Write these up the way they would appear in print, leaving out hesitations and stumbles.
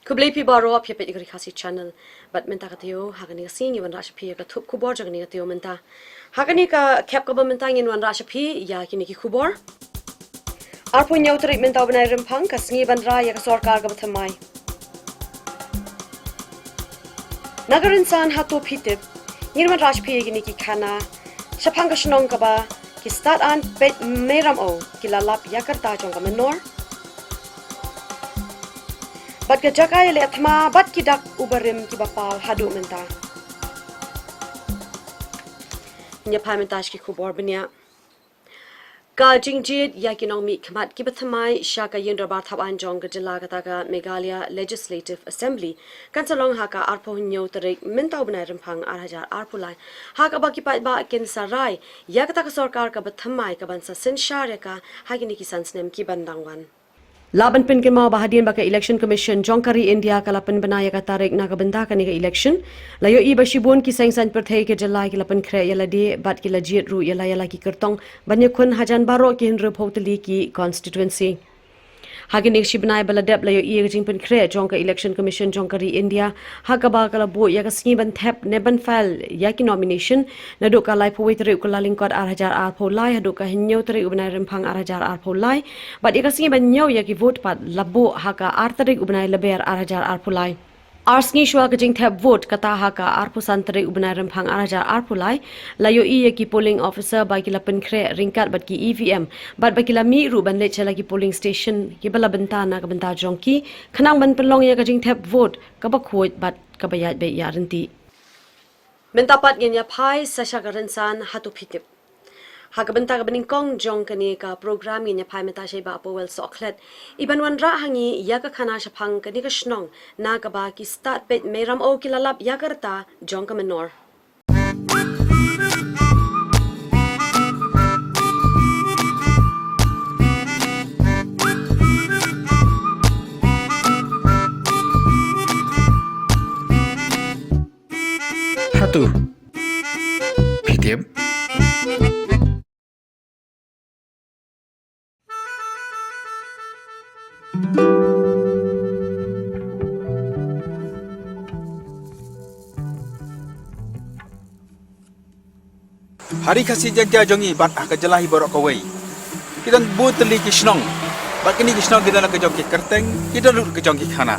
Kublai pi baro ap yapet igri khasi channel but menta katio hagani sing yuan rasha pi ka thup kubor jagani katio menta hagani ka kep ka menta ngin wan rasha pi ya kini ki kubor arpu nyau trik menta banai rempang ka singi bandra ya ka sarkar ka bathamai nagar insan hato pitip ngirman rasha pi gini ki khana shapang ka shnong ka ba ki start an pet meram o ki lalap yakarta chong ka menor Bat ke jagai le athma bat ki dak ubarim ki bapal hadu menta. Nya pamentash ki kubor benya. Ka jingjit ya ki nong mi khmat ki bathamai shaka yendra bar thab anjong ka jila ka taka Meghalaya Legislative Assembly kan salong ha ka arpo nyo tarik menta ubnai rempang arhajar arpulai ha ka ba ki pa ba ken sarai ya ka taka sarkar ka bathamai ka bansa senshare ka ha ki ni ki sansnem ki bandangwan. Laban pin mau bahadian baka election commission jongkari India kalapan banaya ka tarik na kabenda ka ni ka election layo iba shibun ki sengsan perthai ke jalai ki lapan khre yala de bat ki lajit ru yala ki kertong banyakun hajan baro ki hinre photli ki constituency hagin ek shibnai baladep layo i jing pin khre jongka election commission jongkari India hakaba kala bo ya ka singi ban thap ne ban file ya ki nomination na do ka lai phoi tere ukala lingkot arhajar ar pholai hadu ka hinyo tere ubnai rempang arhajar ar pholai bat ya ka singi ban nyo ya ki vote pat labo haka ar tere ubnai laber arhajar ar pholai Arsengi shwa ka jing thap vote kata haka arpu santere ubnai rempang arhajar ar pholai layo i ki polling officer ba ki lapin khre ringkat bat ki EVM bat ba ki lami ru ban le chala ki polling station ki bala benta na ka benta jongki khanang ban pelong ya ka jing thap vote ka ba khoi bat ka ba yat be ya rinti menta pat gen ya phai sasha garansan hatu phitip Hagabenta kabaning kong jong kani ka program niya pay meta siya ba po well soklet. Iban wanra hangi yaga kana siya pang kani ka shnong na kaba ki start pet meram o kilalap yagarta jong ka menor. Hatu Pitip Hari kasih jaga jongi bat ka jalahi borok kawai. Kita buat teli kisnong. Bat kini kisnong kita nak kejong ki kerteng, kita lut kejong ki khana.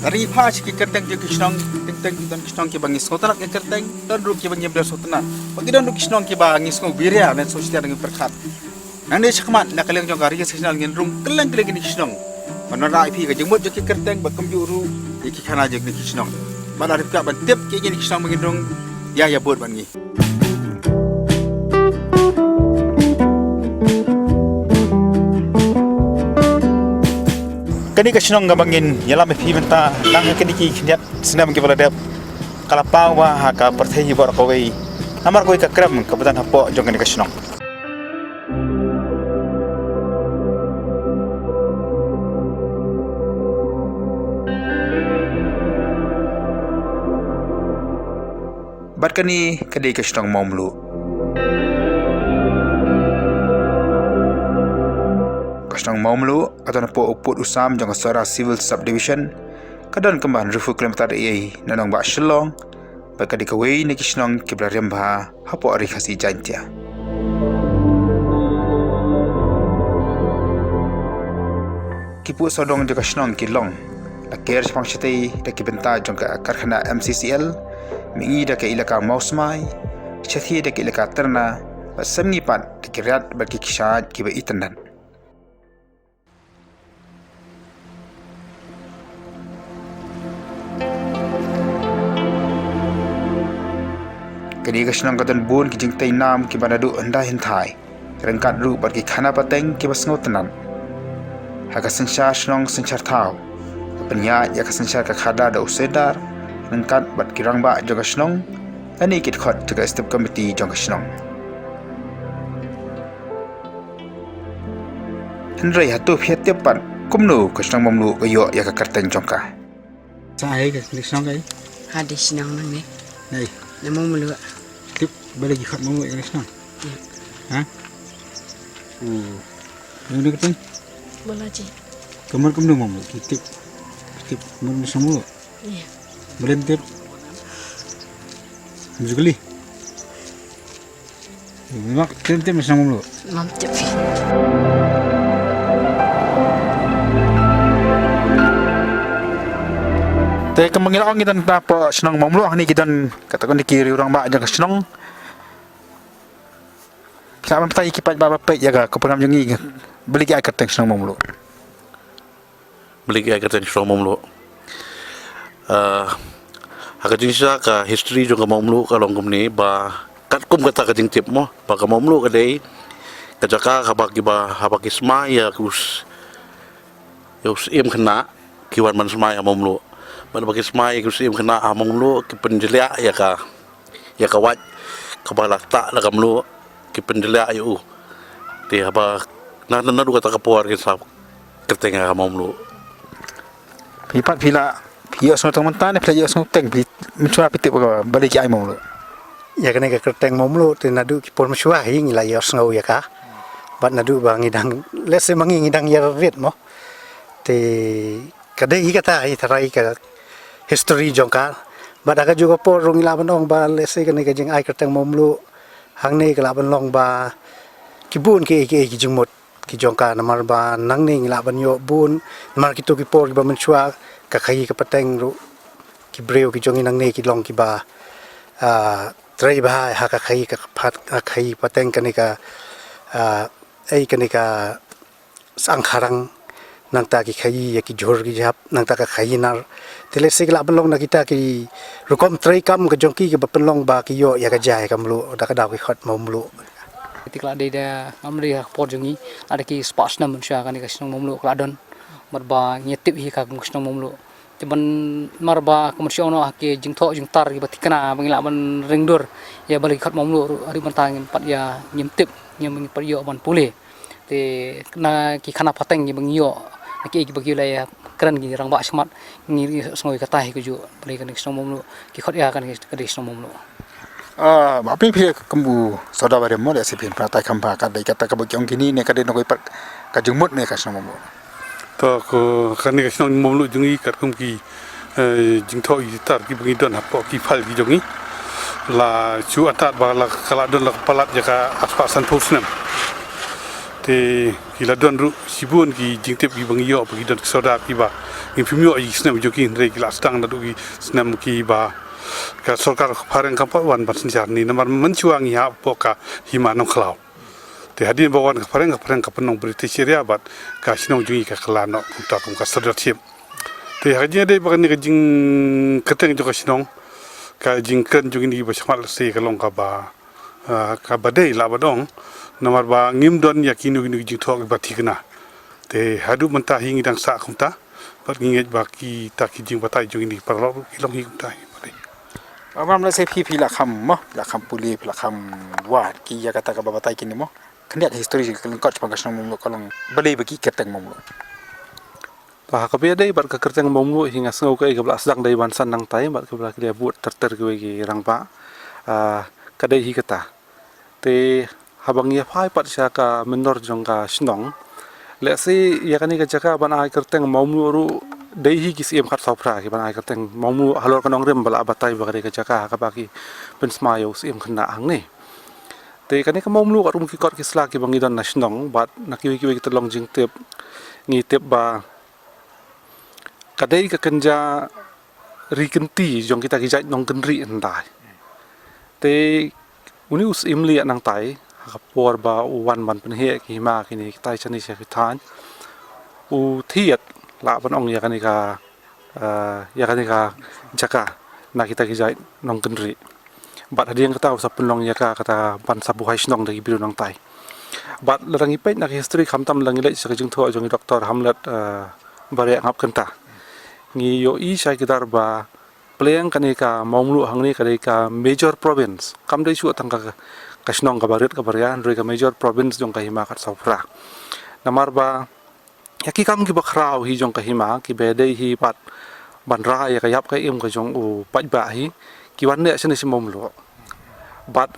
Dari pas ki kerteng ki kisnong, teng kita kisnong ki bangis sotanak ki kerteng, dan lut ki bangis ber sotana. Bat kita lut kisnong ki bangis ngong biria dan sosial dengan perkat. Nande sakmat nak kaleng jong hari kasih nal ngin rum keleng ni kisnong. Manara IP ka jemut ki kerteng bat komjuru ki khana je ni kisnong. Bat arif ka ban tip ki ni kisnong ngin rum ya buat bangi. Kani ka sinong ngabangin yala me phi menta lang kani ki khniat sinam ki baladep kala pawa ha ka perthai bor ko wei amar koi ka kram ka badan hapo jong kani ka sinong bat kani ka sinong momlu Kasang maumlu atau napo uput usam jang Sara Civil Subdivision kadan kemban rufu kilometer ai nanong ba Shillong baka dikawai ni kisnong kibla remba hapo ari khasi jantia kipu sodong jaga kisnong kilong laker pangshitei daki benta jang ka karkhana MCCL mingi daki ilaka mausmai chathi daki ilaka terna basamni pat dikirat bagi kisat kiba itanan Kini kasnang kadan bun ki jingtai nam ki banadu anda hintai rengkat ru bar ki khana pateng ki basngo tenan haka sensyar snong sensyar thau penya ya ka sensyar ka khada da usedar rengkat bat ki rangba jaga snong ani kit khot jaga step committee jaga snong Henry hatu phiatep pan kumnu kasnang mamlu gayo ya ka karteng jongka Sai ka snong kai Ada sinang nang ni. Nei Namo mulu. tip balik khat mau ya snong ha Ini kita Bola je. kamar kum mau tip tip mun semua. Iya. Boleh tip. Juga li. Mak tip macam mulu. Mam tip. Te kemangil ang kita napa senang mamlu ni kita katakan dikiri orang mak jaga senang. Sama petai kipat bapa pe jaga kepengam jengi beli ke kerteng senang mamlu. Beli ke kerteng senang mamlu. Agak jenisnya ka history juga mamlu kalau ni ba kat kum kata ka jing tip mo ba ka mamlu ka dei kajaka ka habaki sma ya kus im kena kiwan man sma ya mamlu. Mana bagi semai kusim kena among lu ke penjelia ya ka wat kepala tak lah kamu ke penjelia ayu ti apa na du kata kapor ke sab ketenga among lu Pipat pila pia so tong mentane pila so teng pi mencuat pitip balik ai mamlu. Ya kena ke kerteng momlu ti nadu ki por msua hi ngila ya sngau ya ka bat nadu ba ngidang lese mangi ngidang ya ret mo te kade hi kata hi tarai ka history jongka bat aga juga por rong ngila banong ba lese kena ke jing ai kerteng momlu hang ne kala banong ba kibun ke jingmot ki jongka namar ba nang ne ngila ban yo bun namar ki to ki por ba msua ka khai ka pateng ru ki breu ki jongi nang ne ki long ki ba trai bah haka khai ka phat khai pateng kanika ai kanika sangkharang nang ta ki khai ya ki jhor ki jap nang ta ka khai nar tele sigla belong na kita ki rukom trai kam ka jongki ki bapelong ba ki yo ya ka jai kam lu da ka daw ki khat momlu tikla de da amri por jungi ada ki spas na manusia kan ka sinong momlu kladon marba nyetip hi ka sinong momlu tiban marba komersial no ke jingtho jingtar ki batikana bangila ban ringdur ya balik khat momlu ari bantang pat ya nyemtip nyem par yo ban pule te na ki khana pateng ni bang yo ki bagi ya keren gi rang ba smat ngi sngoi ka tai ku ju balik kan sinong momlu ki khat ya kan ka sinong momlu Bapi pia kembu soda bare mo le sipin pratai kamba ka dai kata ka bagyong kini ne ka de no par ka jumut ne ka sinong mamlu. To ko kan ni sinong mamlu jungi kat kum ki jingtho i tar ki bagi don hapo ki phal ki jungi la chu atat ba la kala don la palat jaka aspasan pusnem te ki la don ru sibun ki jingtip ki bagi yo bagi don soda ki ba ni pimyo i snem joki re ki la stang na du ki snem ki ba ka sorkar phareng kampa wan ban sinjar ni namar mencuang ya poka hima nong klau te hadin bawan ka phareng ka penong british area bat ka sinong jungi ka kelano kunta kum ka sodatip te hajnya de bakan ni ka jing keteng jo ka sinong ka jing kan jungi ni ba samal se ka long ka ba ka badai la badong namar ba ngim don yakinu ni jing thok ba thikna te hadu menta hingi dang sa kumta bat nginget ba ki ta ki jing batai jungi ni parlo ilong hi kumta Amam la se pi la kham mo la kham puli la kham wa ki ya kata ka babatai kini mo kendiat history keleng kot pang sinong mamlu kalong beli bagi kerteng mamlu. Bah ka dei bar ka kerteng mamlu hinga sngau ka igabla asdang dai ban san nang tai bar ka bla ki buat terter ki rang pa ka dei hi kata te habang ya phai pat sya ka menor jong ka sinong le se ya kani ka jaka ban ai kerteng mamlu ru dei hi kisi em khat sopra ki ban ai kerteng mamlu halor kanong rem bala batai ba ka jaka ka baki pen smayo sim khna ang ni te kani ka mamlu ka rum ki kot ki sla ki bangi don nasionong bat nakiwi ki tolong jing tip ngi tip ba kadai ka kenja rikenti jong kita ki jai nong kenri ndai te uni us imli nang tai ka por ba wan ban pen he ki ma ki ni tai chani se ki than u thiet la ban ong ya kani ka jaka na kita ki jai nong kenri bat hadiang kata usap penlong ya kata ban sabu hai snong dari biru nang tai bat lerangi pet nak history khamtam langi le sa jing tho jong doktor hamlet bare ngap kenta ngi yo i sai kidar ba pleng kani ka momlu hangni kani ka major province kam dei chu tang ka snong ka barit ka barian roi ka major province jong ka hima khat sopra namar ba yaki kam ki bakhrau hi jong ka hima ki bedei hi pat ban ra ya ka yap ka im ka jong u pat ba hi ki wan le sene simom lu bat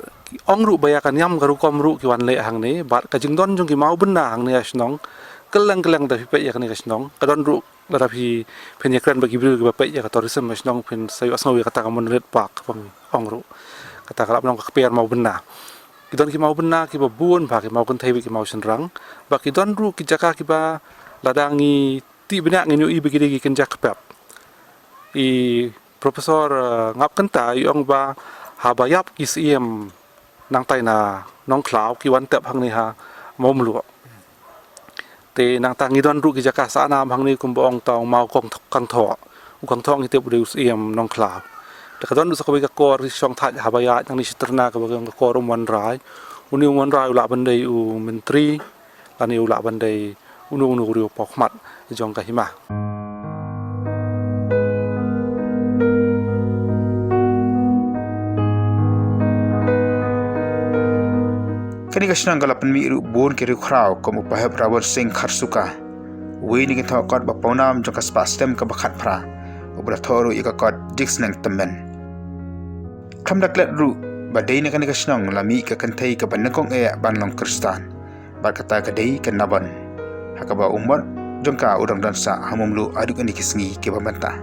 ong ru baya kan yam garu kom ru ki wan le hang ni bat ka jing don jong ki mau benda hang ni asnong kelang dah pipai ya kan ni kasnong kadon ru dah pi penyekran bagi biru bapai ya ka tourism kasnong pen sayu asngawi kata ka monulet park pang ongru kata kalap nong ka kepian mau bena kidon ki mau bena ki ba buon ba ki mau kan thai ki mau senrang ba kidon ru ki jaka ki ba ladangi ti benak ngenu i bagi ki kenjak pep i profesor ngap kenta yong ba habayap ki siem nang tai na nong klau ki wan tep hang ni ha mau melu te nang tangi don ru ki jaka sa nam hang ni kum bong tong mau kong kang tho kang thong ki te bu siem nong klau te ka don su ko ka kor ri song tha habaya nang ni sitrna ka bang ka kor wan rai uni wan rai la bandai u menteri lani u la bandai unu ri pokmat jong ka hima Kini kasnang galapan mi ru bon ki ru khrau kom upahep rawar sing kharsuka we ni kitho kot ba pawnam jong ka spastem ka bakhat phra ubra thoru ika kot dix nang tamben khamdak let ru ba dei ni kani kasnang lami ka kanthai ka banakong e banlong kristan ba kata ka dei ka naban hakaba umar jong ka udang dan sa hamumlu aduk ani kisngi ke bamanta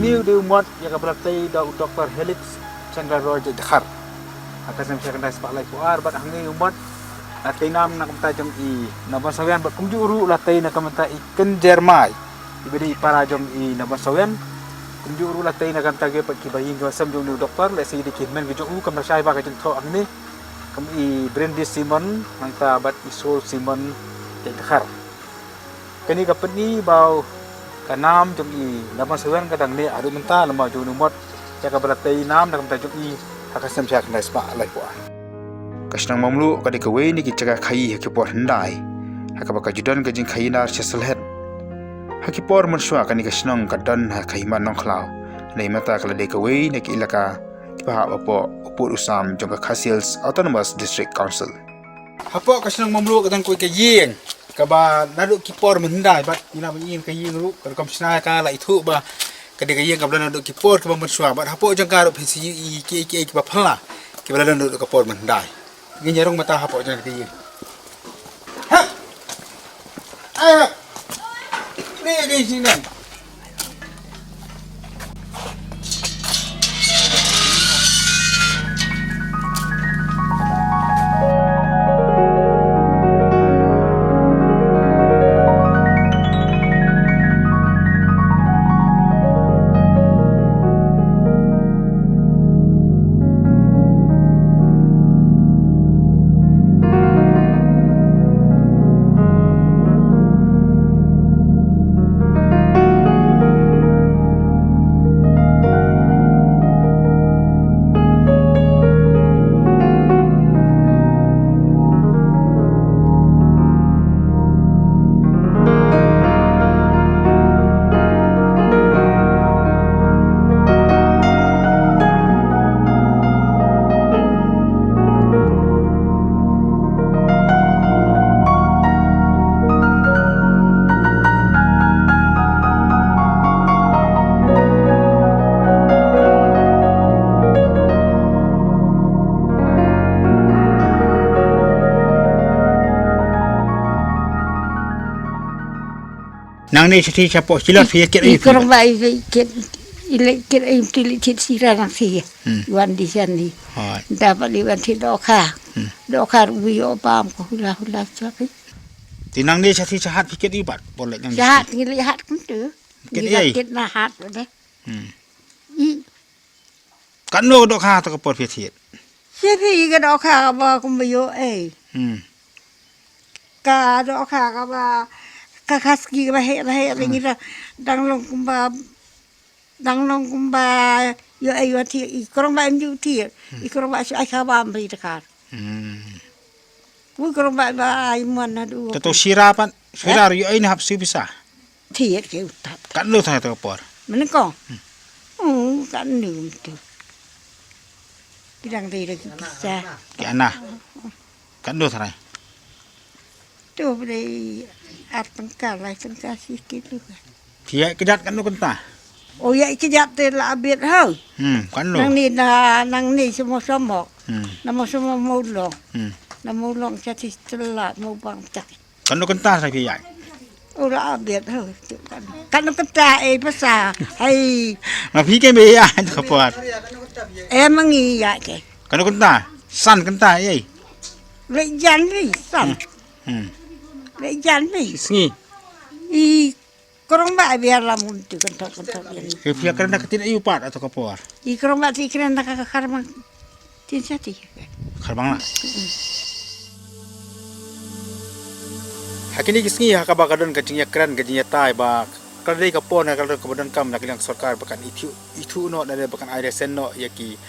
New di umat yang berlatih Dr. Helix Chandra Roger Dekhar akan saya kena sepak lagi kuar bat hangi umat latih nam nak kata jom i naban sawian bat kumjuru latih nak kata ikan Jermai diberi para jom i naban sawian kumjuru latih nak kata ge pat kibayin ke sam jom doktor lesi di kitmen ge jom kam rasai ba ke jom tho angni kam i Brandy Simon mangta bat Isol Simon Dekhar kini kapan ni bau kanam jom i naman sawan kadang ni adu menta lama jom numot jaka beratai nam nak menta jom i hakasam syak nai spa lai po kasnang mamlu kadi kawe ni ki jaga khai hakipor hendai hakabaka judan ka jing khai nar cheselhet hakipor manswa kani kasnang kadan ha khai man nong khlau nei mata kala de kawe ni ki ilaka pa apo upur usam jong ka Khasiels Autonomous District Council hapo kasnang mamlu kadang ko ka yeng kaba nadu kipor mendai bat ina bin ka ying ru kan kom sna ka la itu ba kade ka ying ka blan nadu kipor ka menswa bat hapo jang ka ru pisi i ki ba phala ki blan nadu ka por mendai ngi nyarong mata hapo jang ka ying ha ayo ni ga sini nang ni siti chapo silot fi ket i korong ba i ket ile ket im tili ket sira nang si wan di sani dapat liwan ti dokha wi opam ko hula sapi tinang ni siti chahat fi ket ibat boleh nang jahat ngili hat kan tu ket na hat de i kan no dokha to ko por fi thiet sipi ga dokha ba kum yo ka dokha ka ba kaski ba he ngira dang long kumba yo ayo ti ikrong ba ndu ti ikrong ba ai ka ba mbi takar wu krong ba ai mon na du to sirapan sirar yo ai na hap si bisa ti ke utat kan lo tha to por men ko kan nu tu bidang ti de bisa ki ana kan lo tha tu beli at tengkar lai tengkar sikit tu Dia kedat kan nu kenta. Oh ya ikijat te la abit ho. Kan lo. Nang ni semua-semua. Nama semua mulong. Na mulong jadi telat mau bang cak. Kan lo kentah saya piyai. Ora abit ho. Kan kata pasal. Hai. Ma pi ke be ya ka pot. Emang iya ke. Kan lo kentah. San kentah ye. Lejan ni sam. Lejan ni. Sengi. I korong ba biar lamun tu kentok-kentok ini. Ke pia kerana ketin ayu pat atau ka por. I korong ba ti keren nak karma. Tin sati. Karbang lah. Hakini kisngi hakabakadon kajingnya kran kajingnya tai ba kadai kapon na kaldo kemudian kam nak ilang sarkar bakan itu no dan bakan air sen no yaki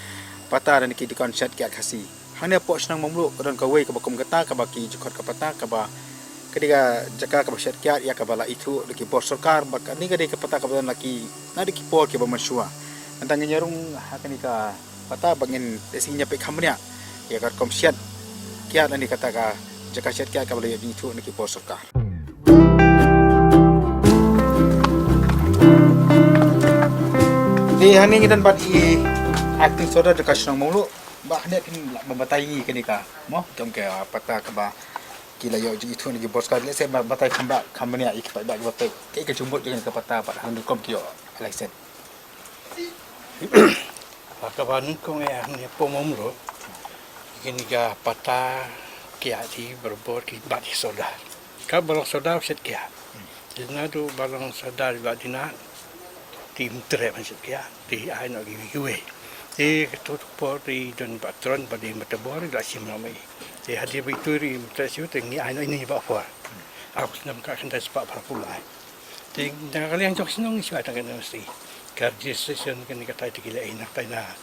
pata dan ki di konsert ki akasi hanya po senang mamlu kadon kawai ka bakum kata ka baki jukot ka pata ka ba ketika jaka ka basyat ki ya ka bala itu leki por sarkar bakan ni kadai ka pata ka badan laki na di ki por ki ba marsua antang nyarung hakani ka pata bangin desinya pe kamnya ya ka komsiat ki dan dikata ka jaka syat ki ka bala itu leki por sarkar. Di hani ngidan bat I acting soda dekat senang mulu bah ne pin membatai kenika mo jom ke pata ke ba kila yo ji itu ni bos ka le se batai khamba khambania ik pa ba batai ke jumbut dengan ke pata pat hang kom kio alaisen Pakaban kong ni pomom lo kenika pata kia di berbor ki bat soda ka balong soda set kia dina tu balong soda ba dina tim tre macam kia di ai nak giveaway di ketua di dan patron pada metabor dah sim ramai di hadir itu di metasio tengi ai nak ini apa aku senang kat kendas pak perpulai di kali yang jok senang siapa tak kena mesti kerja session kini kata dikila enak tak nak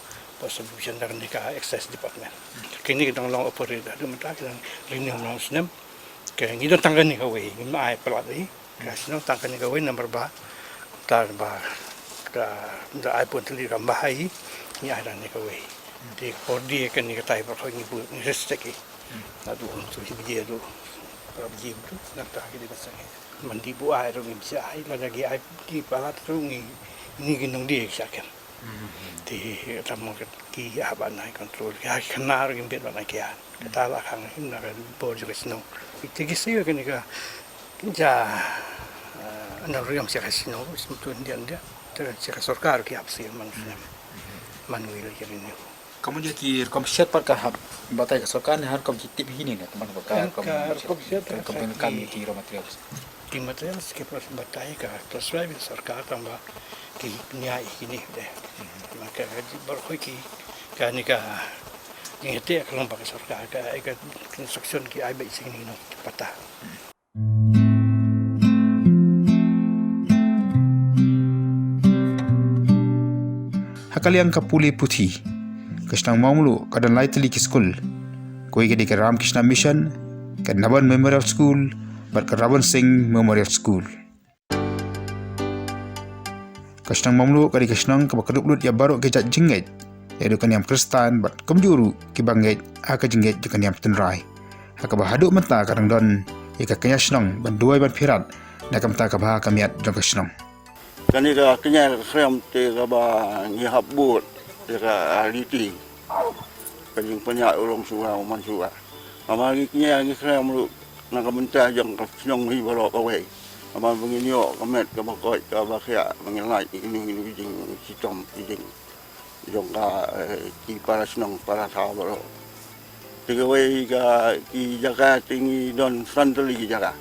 solution dari mereka access department kini kita long operator ada mentah kita ini long senam ke ini dah tanggan ni kawai ini ai pelat ni senang tanggan ni kawai nombor ba tar ba da ai pun tuli rambai ni ada ni kawai di kordi kan ni katai per ni bu ni restek na du tu dia tu per jim tu nak tak kita pasang mandi bu ai ro ni bisa ai la lagi ai di palat tu ni ginong dia sakan di tamu ki apa nai kontrol ya kenar gim bet bana kia kata la khang na kan bor jo kesno itu kisah kan ni ka ja ana riam sia kesno semtu dia Cakap sarkar ki apa sih manusia manusia ini. Kamu jadi komisiat par kahab batai sarkar ni har kom kitip ini ni teman bakar komisiat kami ki material. Ki material ki pas batai ka terus lagi sarkar tambah ki nyai ini deh. Maka berkoi ki kan ni ka ni hati kalau pakai sarkar ka ikat construction ki ai baik sini no patah. Hakaliang kapuli putih, kesenang maumulu kadan lai teli ki school, koi ke Ram Krishna Mission, ke Naban Memorial School, bat ke Raban Singh Memorial School. Kesenang maumulu kadi kesenang ke bakeduk lut ya baru ke jat jingget, yaitu kan yang Kristan bat kemjuru ki bangget aka jingget jukan yang tenrai. Haka bahaduk mata kadang don, ika kenya senang ban duai ban pirat, nakam ta kabah kamiat jong kesenang. Kani ka kenya krem te ka ba ni habut te ka aliti kani panya ulong suwa man suwa amagi kenya ni krem lu na ka mentah jang ka snong hi balo ka we ama bangin yo ka met ka ba koi ka ba khia bangin lai ini jing si tom jing jong ka ki para snong para tha balo te ka we ka ki jaga tingi don santali jaga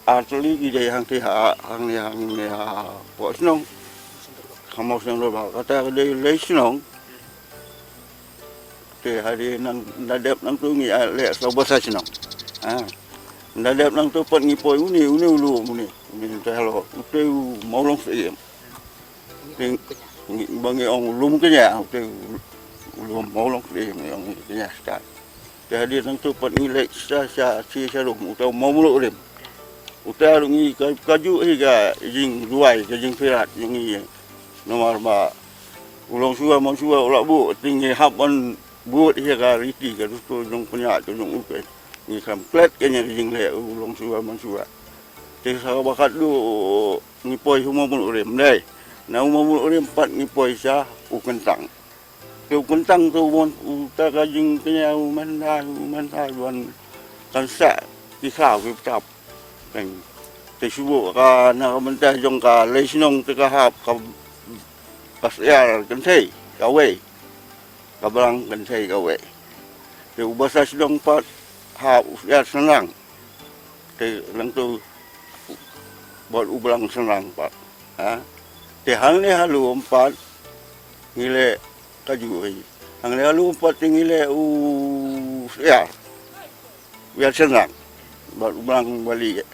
Atli ide hang ti hang ni po snong kamo snong lo ba kata le snong te hari nang nadep nang tu ngi le so bosa snong nadep nang tu pot ngi poi uni ulu muni te lo te mau long fi ting bangi ong lum ke ya te ulu mau long fi ong ya sta te hari nang tu pot ngi le sa si sa lu tu mau lu rim Uta rungi kaju higa jing ruai ke jing pirat jing i nomor ba ulong suwa mon suwa ula bu tinggi hapan buat higa riti ke tu jong punya tu jong upe ni kam plat ke nya jing le ulong suwa mon suwa Te sa bakat du ngipoi humau mun urem dai. Na humau mun urem pat ngipoi sa u kentang. Ke u kentang tu mon u ta ka jing kenya u man ha duan kan sa ki khao ki tap. Kan te subo ka na ka menta jong ka leisinong te ka hap ka pas ya kan thei ka we. Ka barang kan thei ka we. Te u basa sidong pat hap ya senang. Te lang tu buat ulang senang pak, te hang ni halu empat ngile kaju hang ni halu empat ngile ya biar senang buat ulang balik.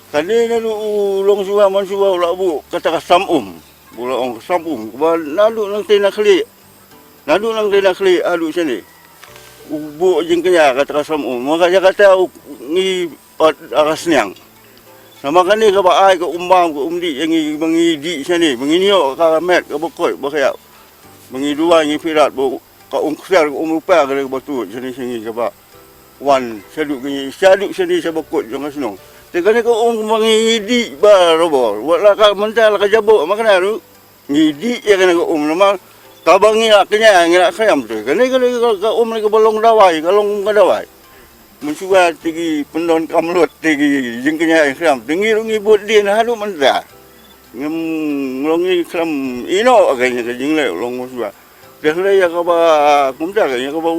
Kali ni long suah man suah ulah bu kata samum, bulah orang samum, nalu nang tina kli alu sini, bu jengkanya kata samum, makanya kata ni aras niang. Nama kani ka ba ai ka umbang ka umdi yang mengidi sini menginio ka met ka bokoi bakaya mengidua ngi pirat bo ka ungser ka umupa ka batu sini ka ba wan saduk sini sa bokoi jong asnong te kani ka mengidi ba robo wala ka mental ka jabo makana ru ngidi ya kani ka nama ka bangi aknya ngira khayam te kani ka ka bolong dawai ka long ka dawai mencuba tinggi pendon kamlut tinggi jengkanya ikram tinggi rungi buat dia nah lu menda ngelongi ikram ino agaknya ke jengle long mencuba dah le ya ka ba kumda agaknya ka ba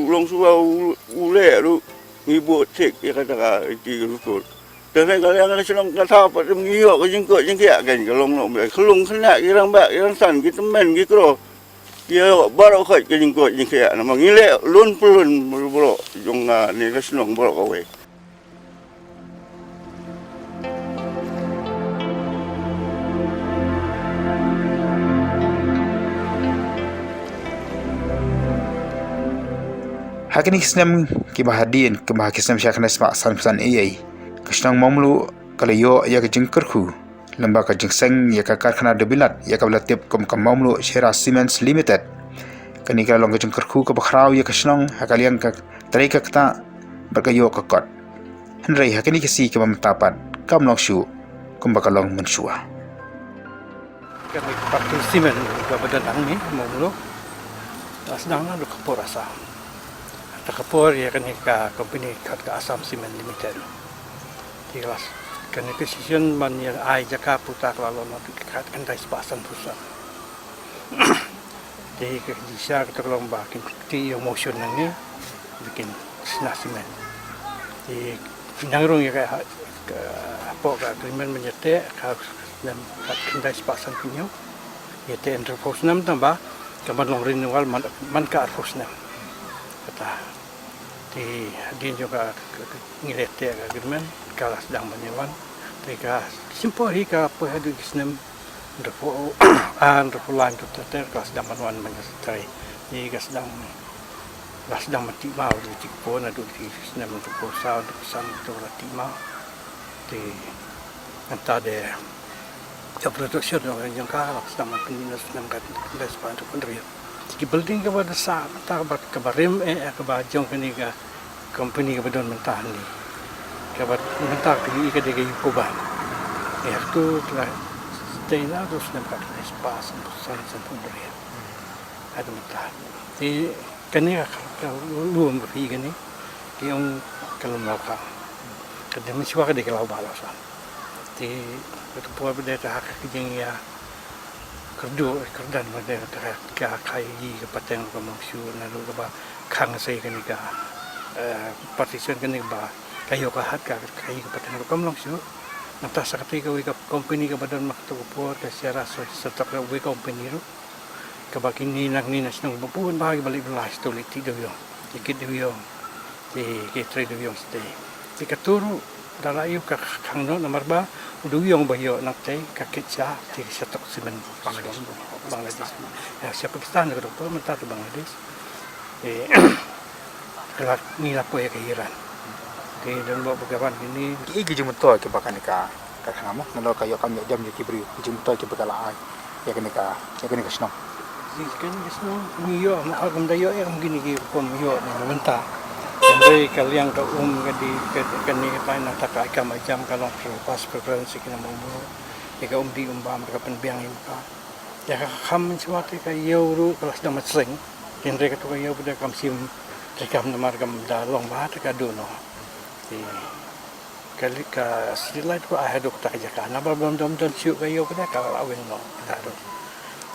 long suba ule lu ngibut cek ya kata ka iki rutul dah le kalau yang senang kata apa ngio ke jengkak agaknya kalau long kelung kena irang bak irang san kita men gitu ya baru kau jengkok nama ngile lun pelun bro jong ni kesenong bro kau. Hakini kisnam kibahadian kisnam syakna sma san ai kisnang mamlu kalau yo ya kejengkerku lembaga jingseng ya karkhana debilat ya kablatip kom mamlu Shera Cements Limited kani ka long jengkerku ka bakhrau ya kisnong hakaliang ka tarik ka berkayo ka kot henry hakini kisi ka mamtapat kam long shu kum bakalong mensua kami parti simen ka badan ang ni mamlu asnang na kapor asa ta kapor ya kani ka company ka Assam Cement Limited tilas kani position man ya ai jaka putak lalu nanti kat kantai sepasan pusat jadi bisa kita lomba ti emotion nang ni bikin senasimen di pinangrung ya kayak apa ka agreement menyete ka dan kat kantai sepasan punyo ya te entrepreneur tambah kaman long renewal man ka arfosna kata di din juga ngilete agreement kalau sedang menyewan mereka simpel hika apa hadu kisnem repo lain tu ter kalau sedang menyewan menyetai ni sedang mati mau di tikpon adu di kisnem untuk posau untuk pesan untuk mati mau di entah de job production orang yang kalau sedang mati sedang kat despan untuk pendirian di building kepada sa tak kabarim kabajong kini ka company kepada mentah ni kabar mentah kini ka degi kuban tu telah stay na terus nampak espace pesan pendirian ada mentah di kini kalau lu berfi kini yang kalau mereka kada mencuba ka degi lau balasan di ketua benda hak kijing ya kerdan pada ka kai ke pateng ke maksud nalu ke ba khang sei kan ka partition kan ba kayo ka hat ka kai ke pateng ke maksud nata sakati ka ka company ka badan makto po ka sera setok ka we company ro ka ba kini nak ni nas nang bupuan bahagi balik belas tolit ti do yo dikit do yo ke trade do yo stay ti ka turu dalayu ka khang no nomor ba duyong bayo nak tay kakitsa ti setok simen Bangladesh ya siapa Pakistan ke doktor mentah tu Bangladesh kalau ni lah poe ke Iran dan bawa pegawai ini iki jumuto ke bakan ka khamo nalo kayo kam jam ki bri jumuto ke bakala ai ya kene ka snong kan snong ni yo ma agam dayo ya mungkin ki kom yo mentah Andre kalian ka di kani pa na taka ka majam ka long pas preferensi kina mo ika di umbam ka penbiang impa ya ka kham suatu ka yeuru ka sedang masring kendre ka to ka yeuru pada kam sim ka namar kam da long ba ka do no kali ka silai tu ahaduk ta ka na ba bom dom don siu ka yeuru pada ka awen no ta do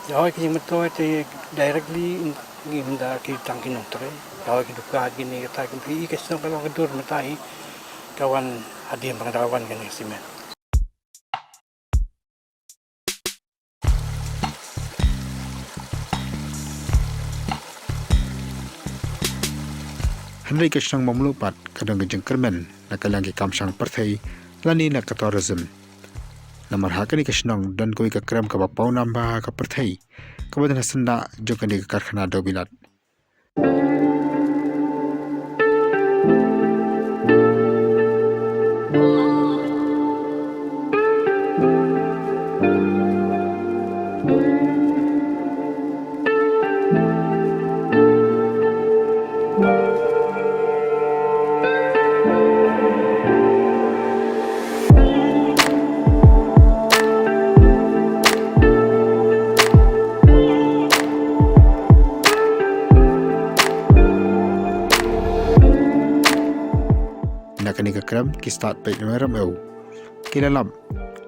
ya ki meto te directly in da ki tangkin tre kalau kita buka gini kita kembali ke sana kalau kedur metai kawan hadir pengetahuan kan simen. Henry Krishnang mamlu pat kadang gejeng kermen nak kalang ke kamsang partai lani nak tourism. Namar hakani Krishnang dan koi ke kram ka bapau nambah ka partai kemudian senda jokan di karkhana dobilat. Nakani ka kram ki start pe nueram eu kilalam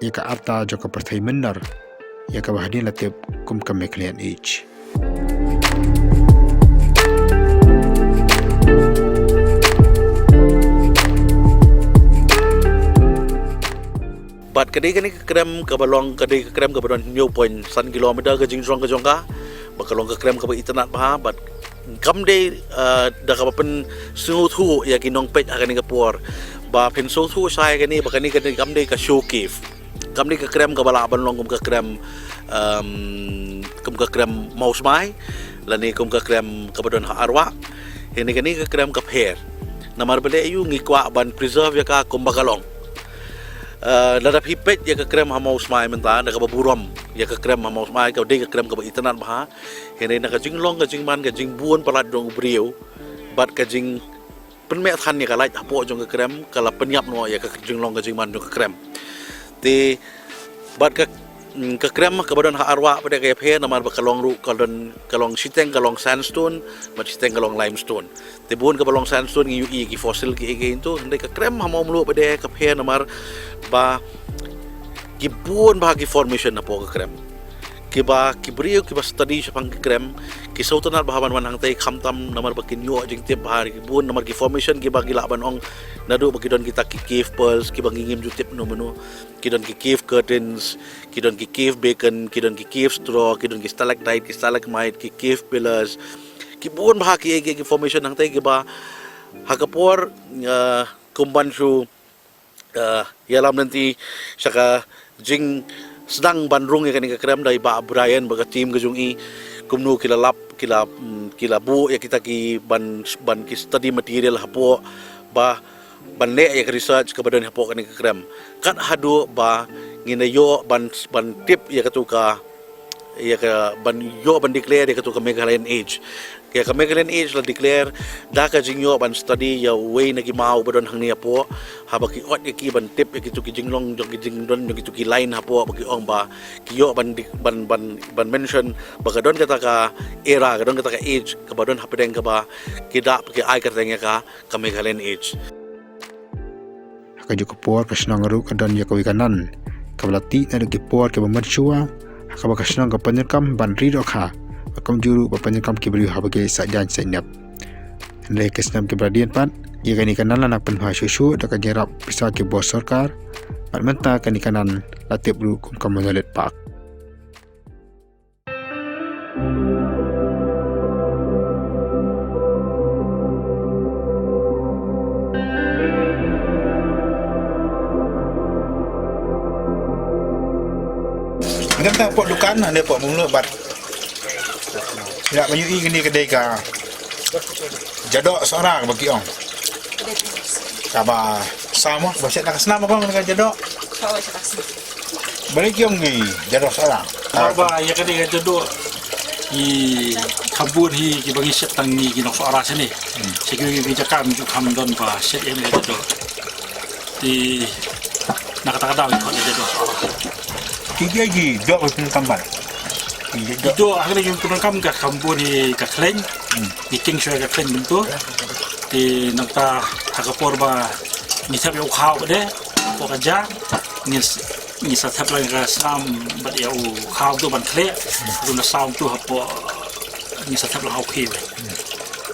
ya ka arta jo ka partai mennar ya ka bahdi latip kum ka meklian age bat kadai kani krem ka balong kadai ka krem ka badon new point san kilometer ka jingrong ka jongka bakalong ka krem ka ba internet ba bat kam day da ka pen sungu thu ya kinong pet akani ka por ba pen so thu sai kani ba kani kam day ka show cave kam day ka krem ka bala ban long kum ka krem mouse mai lani kum ka krem ka badon arwa ini kani ka krem ka pher namar bele yu ngikwa ban preserve ya ka kum bakalong ladap hipet ya ke krem hamaus mai menta da ka baburam ya ke krem hamaus mai ka de ka krem ka internet ba hene na ka jinglong ka jingman ka jingbuon palat dong brieu bat ka jing penme than ya ka lai apo jong ka krem kala penyap no ya ka jinglong ka jingman dong ka krem te bat ka krem ka badon ha arwa pada ka phe namar ba kalong ru kalong siteng kalong sandstone ba siteng kalong limestone te buon ka balong sandstone ki fossil ki itu hende ka krem hamau mulu pada ka phe namar ba ki buon ba ki formation na po ka krem ki ba ki brio ki ba study sa pang krem ki sautanal bahaban wan hang tai khamtam namar ba kinyo jing tip ba ki buon namar ki formation ki ba gilaban ong nadu ba kidon kita ki cave pearls ki ba ngingim ju tip no menu kidon ki cave curtains kidon ki cave bacon kidon ki cave straw kidon ki stalactite ki stalagmite ki cave pillars ki buon ba ki formation hang tai ki ba hakapor kumban su yalam nanti saka jing sedang bandrung ya kani ka krem dai ba Brian ba team ka jungi kumnu kila bu ya kita ki ban ki study material hapo ba ban le ya research ka badan hapo kani ka krem kat hadu ba nginayo ban tip ya katuka ya ka ban yo ban declare ya katuka Meghalayan age kaya ka Meghalayan age la declare da ka jingyo ban study ya way na gimao badon hang niya po habaki ot ki ban tip ya kitu ki jinglong jong ki jingdon jong kitu ki line hapo bagi ong ba kiyo ban mention bagadon kata ka era gadon kata ka age ka badon hapedeng ka ba kida ki ai katanya ka Meghalayan age ka jo ka por ka snang ru ka dan ya ka wikanan ka balati na ki por ka mansua ka ba ka snang ka panyakam ban ri ro kha kam juru bapanya kam ki beri habage sajan senyap le kesnam ki bradian pat ye kani kanan anak penha susu da ka jerap bisa ki bos sarkar pat menta kani kanan latip ru kum kam malet pak Ngam pok dukan ane pok mulu bat tidak menyui gini kedai ka jadok seorang bagi ong kaba sama bahasa nak senam apa dengan jadok balik yang ni jadok seorang apa ya kedai ka jadok ki kabur hi ki bagi set tangi ki nok suara sini sekali ki jakam ju kam don ba set yang ada tu di nak kata-kata ko ada tu suara Tiga lagi dua orang kamban. itu akhirnya yung punang kam ka kabur hi ka kleng di king shoy ka kleng bentuk di nakta hakapor ba ni sabi u khao de ko ka ja ni sa thap lang ka sam bat ya u khao tu ban khle tu na sound tu hapo ni sa thap lang hau khi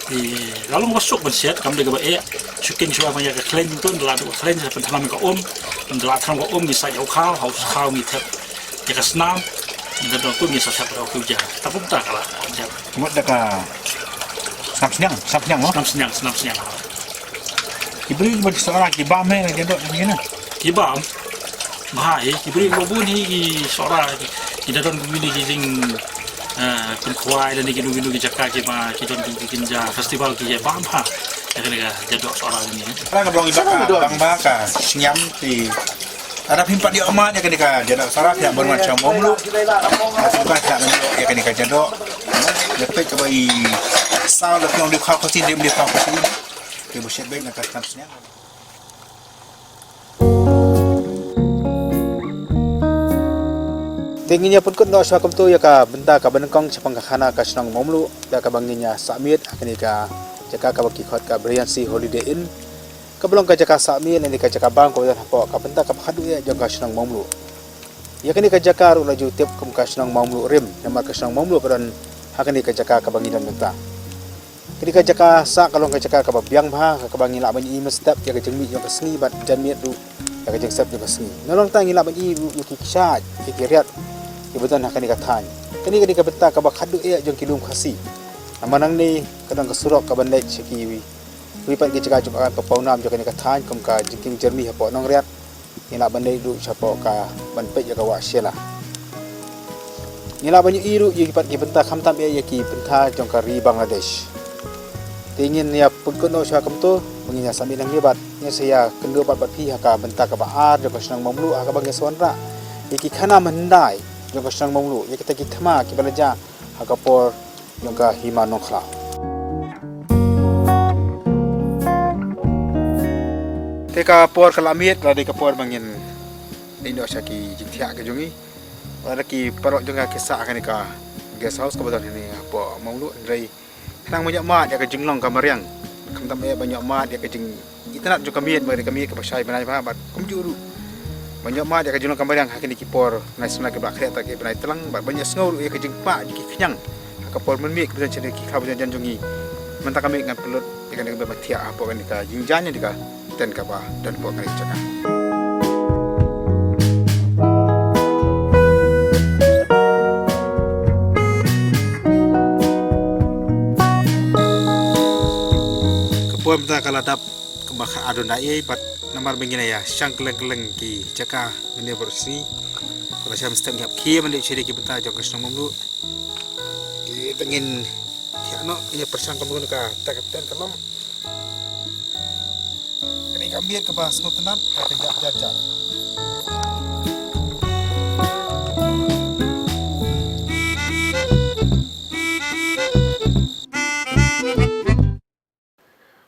di lalu masuk bersiat kam de ba syuting shoy ma ya ka kleng tu la du kleng sa pentanam ka la tham ka ni sa ya u khao ni thap ya ka snam ni da tu ni sa thap ra ku ja tapi tak kala ja Mut daka Snap senyang. Ibri bagi seorang kibam ni jadok macam mana? Kibam, bahaya. Ibri lobu ni seorang kita don begini gini penkuai dan gini Jakarta kita don bikin festival kita bam ha. Jadi jadok seorang ini. Orang belum ibak bang baka senyam di ada pimpat di amat ya kenika jadok saraf yang bermacam omlu. Bukan tak ya kenika jadok. Lepas ke bagi sao lebih orang dikau kau sini dia kau sini dia bersiap baik nak kasih senyap. Tingginya pun kau nak syakam tu ya ka benda ka benengkong cepang khana ka senang momlu ya ka banginya samit akini ka jaka ka baki khot ka Brilliancy Holiday Inn ka belum ka jaka samit ni ka jaka bang ko dan hapo ka benda ka khadu ya jaka senang momlu ya kini ka jaka ru laju tip kum ka senang momlu rim nama ka senang momlu dan hakani ka jaka ka bangidan benta kini ka jaka sa kalong ka jaka ka babiang bah ka bangi la banyi mestap ya ka jengmi ya ka sni bat janmiet du ya ka jengsap ya ka sni nolong tangi la banyi du ki kisat ki riat ibutan hakani ka than kini ka benta ka bakhadu ya jong kilum khasi amanang ni kadang ka surok ka bandai chiki wi pat ki jaka jok ka paunam jo kani ka than kum ka jingking jermi hapo nong riat ni la bandai du chapo ka ban pe ya ka wa shela Nila banyak iru yang dapat kita khamtam ya ki benta jong kari Bangladesh. Tingin ya pungkut no syakam tu menginya sambil nang libat nya saya kendua bat pi haka benta ka baar jong senang mamlu haka bangnya sonra. Ki khana mandai jong senang mamlu ya kita ki thama ki balaja haka por jong ka hima nongkhla. Teka por kalamit radi ka por bangin Indonesia ki jingthia ke jongi lagi parok juga kisah kan ka guest house kebetulan ini apa maulu dari nang banyak mat ya ke jenglong kamariang kam tam banyak mat ya ke jeng internet juga miet bagi kami ke pasai banai ba kum juru banyak mat ya ke jenglong kamariang hakin dikipor nai semna ke bakre ta ke banai telang banyak sengau ya ke jeng pa ki kenyang ka por menmik kebetulan cene ki khabu jan jongi mentah kami ngan pelut ikan ke batia apa kan ka jingjannya dika ten ka ba dan po kan cakap Puan benda kalau dap kembang adon dai pat namar begini ya syang keleng ki jaka ini bersih kalau saya mesti ngiap ki mandi ciri ki benda jok kesnong mamlu ki pengen tiano ini persang kembang ka tak kapten kalom ini kami ke bas nutenan ka jajak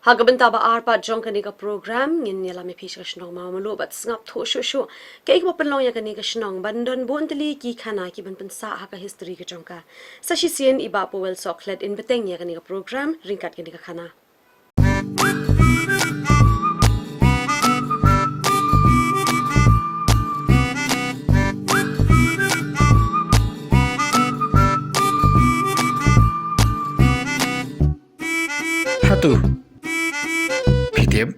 Hagabenta ba arpa jong kaniga program ngin yala mi pisha shnong ma malu bat ngap tho shu ke ik ba penlong ya kaniga shnong bandon bontli ki khana ki ban sa ha ka history ka jongka sashi sien iba po wel soklet in beteng ya kaniga program ringkat kaniga khana Satu PTM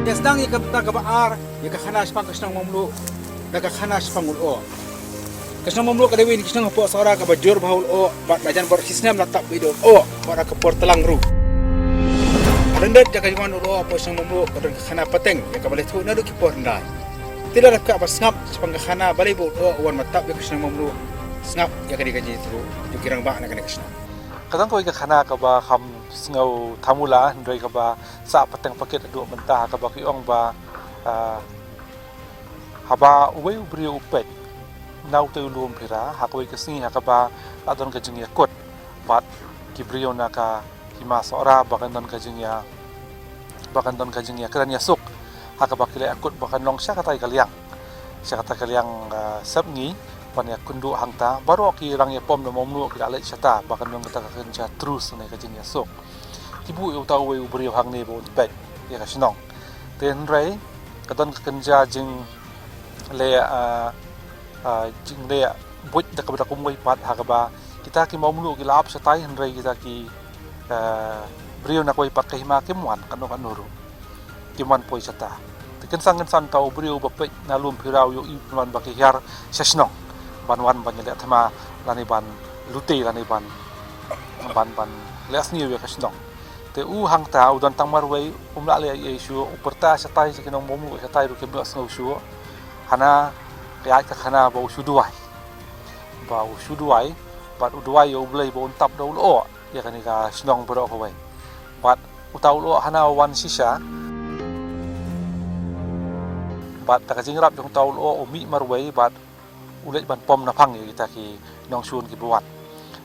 ya sedang ya ka baar ya ka khana spang kesnang mamlu daga khana spang ulo kesnang mamlu ka dewi kesnang po sora ka bajur baul o bat bajan bor kisnam latap video o ora ka por telang ru rendet jaga juan ulo po kesnang mamlu ka khana pateng ya ka balai thu na du ki por ndai tidak ada apa ngap spang khana balai bo o wan matap ya kesnang mamlu ngap ya ka digaji thu dikirang ba na ka kesnang kadang kau ikan khana kaba ham sengau tamula ndoi kaba sa pateng paket adu mentah kaba kiong ba haba uwe ubri upet nau te ulum pira hakoi kesini hakaba adon kajing yakut bat kibrio naka hima sora bakan don kajing ya keran yasuk hakaba kile akut bakan long sya kata kaliang sabngi pan ya kundu hangta baru ki rang ya pom no momlu ki ale chata bakan dong kata kerja terus ne kajing yasuk kibu u tau we ubri hang ne bo pet ya kasnong ten rei kadon kerja jing le jing le buat dak kabda kumoi pat hakaba kita ki momlu ki lap satai rei kita ki brio na koi pat kahima kimwan kanuru kiman poi chata tekan sangan tau brio bapet nalum pirau yo iman bakihar sesnong ban nyele thama lani ban lute lani ban lesni we kasnong te u hang ta udon tangmar we umla le yesu uperta satai sekinong momu satai ru keblo sngau shu hana ya ka khana ba usuduai bat uduai yo blai bo untap do lo ya kan ka snong bro ko we bat utau lo hana wan sisa bat ta jing rap jong tau lo umi marwei bat ulet ban pom na phang kita ki nong sun ki buat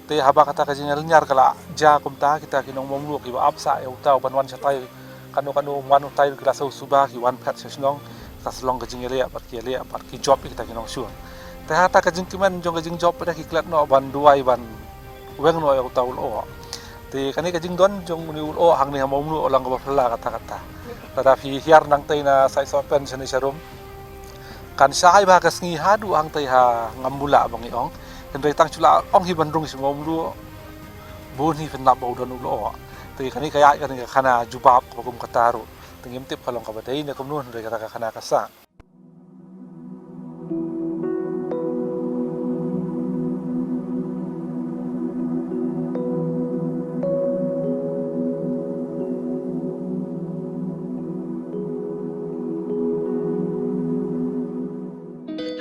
te haba kata ka jing nyar kala ja kumta kita ki nong momlu ki ba apsa ya utau ban wan satai kanu wan utai ki lasau suba ki wan phat sesnong ta slong ka jing le bat ki job kita ki nong sun te hata ka jing kiman jong ka jing job pada ki klat no ban duai ban weng no ya utau lo te kani ka jing don jong ni lo hang ni momlu olang ka phla kata tetapi hiar nang tei na sai so pen seni sarum kan sai ba ka sngi hadu ang tei ha ngambula bangi ong kendai tang chula ong hi bandrung simom lu bun hi fenap bau don ulo tei kani kaya kan khana jubab ko kum kataru tengim tip kalong ka batei ne kum nun re kata khana kasa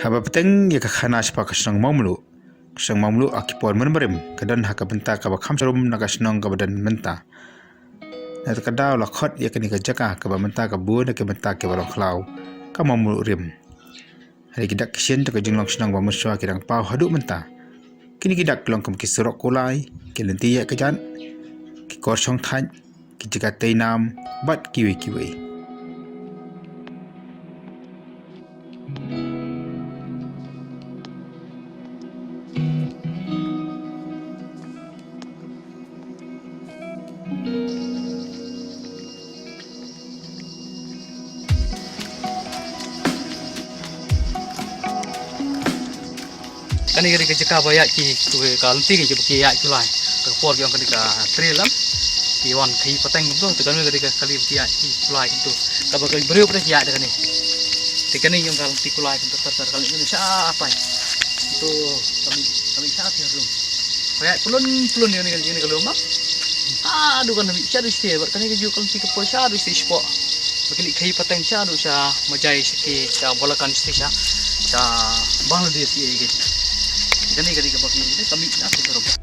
Haba peteng ya ka khana spa kasnang mamlu akipor mermerim kadan haka benta ka ba khamsarum naga snong ka badan menta na ka daw la khot ya kani ka jaka ka ba menta ka bu na ka benta ke balong khlau ka mamlu rim hari kidak kisen ta ka jinglong snong ba muswa kirang pau hadu menta kini kidak long kam kisrok kulai ke lenti ya ka jan ki kor song than ki jika teinam bat kiwi kani gari ka jaka ba ya ki tu ka lanti ki ki ya ki lai ka por yang kani ka trelam ki wan khai pateng tu tu kan gari ka kali ki ya ki lai tu ka ba ka beriu pada ya de kani te kani yang ka lanti ku lai tu tar kali ni sa apa tu kami sa ti rum ya pulun ni kalau mak aduh kan sa du sti ba kani ka ju kalti ka por sa du sti spo bakili khai pateng sa du sa majai siki sa bolakan sti sa Bangladesh ye gitu. Kani ka bagi ni kami nak terus.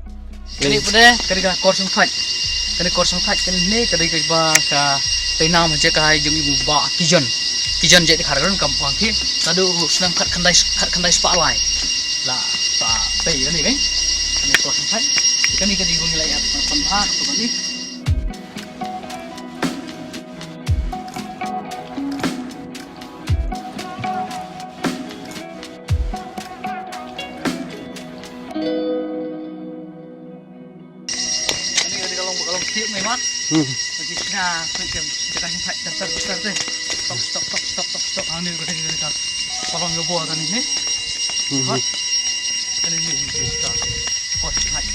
Kani pada ka korsong fat. Kani korsong fat kani ne kani ka ba ka teinam je ka jung ibu ba kijon je dikharon kampung ki tadu senang khat khandai spa lai. La pa tei kani kan. Kani korsong fat. Kani gungi lai apa tu kani. Bagi na kem jaga himpat besar deh. Stop. Ani gini kan. Kolong yo buat kan ini. Kan ini kita. Kos hai.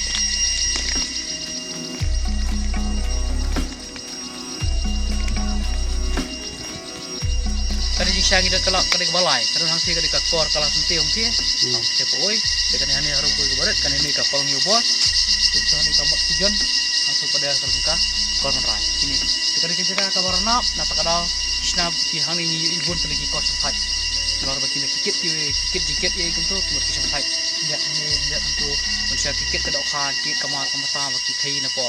Kan ini siang kita kelak kan balai. Kan hang sih kan kor kalau senti hong sih. Cepoi. Kan ini harus buat barat kan ini kolong yo buat. Itu ni kamu tujuan. Langsung pada kalungka korban rai ini jika dikejar kabar nap nata kadal isna ki hani ibun teligi kos fat luar begini kikit ya itu untuk berkisah lihat untuk manusia kikit ke dokha ki kamar kamata baki thai na po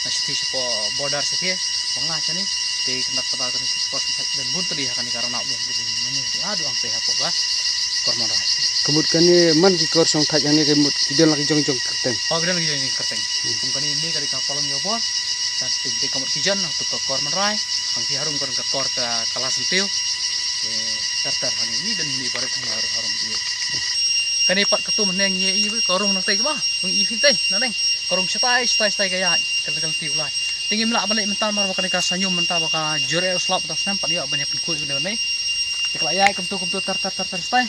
na sithi po border sithi bangla chani te kendak pada kan sport dan buntri akan karena bung ini aduh ang peha po ba kormon rai Kemud kani man ki kor song thaj ani kemud kidel lagi jong kerteng. oh gidan lagi jadi kerteng kani ini kali ka polong yo bor dan te kamar kijan untuk ke kormon rai ang ki harum ke kor ke kalas sentiu tartar hani ini dan ini barat harum ini kani pat ketu meneng ye i korong nang tai ba bang i fin tai nang korong stai kaya kal tiu lai tinggi melak balik mental mar bakal kasanyum mental bakal jure slap tas nampak dia banyak pikul benda ni dikelaya kem tu tar stai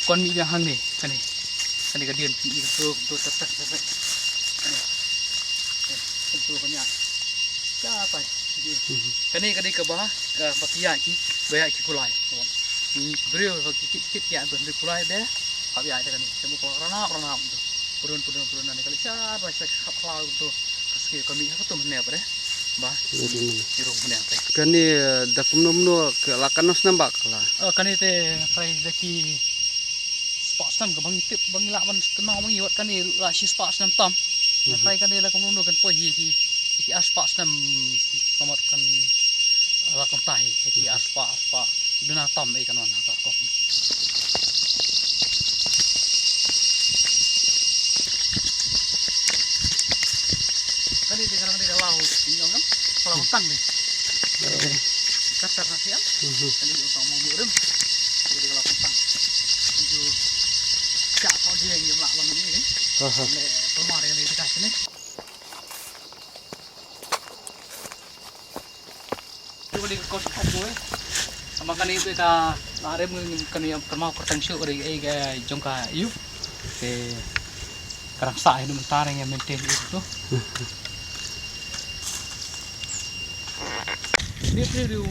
kon mi yang hang ni kani kadian mi kem tu tar kem tu banyak apa kani ke bawah ke pakia ki banyak ki kulai beriau kit ya tu kulai deh abi ada kan temu rana tu purun nanti kali siapa saya kapal tu kasih kami apa tu mana apa deh bah irung mana apa Kani dakum nomno ke lakanos nambak lah. Kani te fai daki sports tam ke bangi lawan kenal bangi wat kani la si sports tam tam fai kani la komno kan poi hi sports tam kamot kan la kon tahi hi aspa dena tam ai kanon ka ko kani de karang de lau tinggal kan kalau utang ni kasar nasi ya kani utang mau murim jadi kalau utang itu cak kau dia yang jemlak bang ini kan pemar yang dikasih ni tu di kos kau sama kani itu ka narem kani yang kermau kertensyu dari jongka iu karang sa ini mentar yang maintain itu dia tu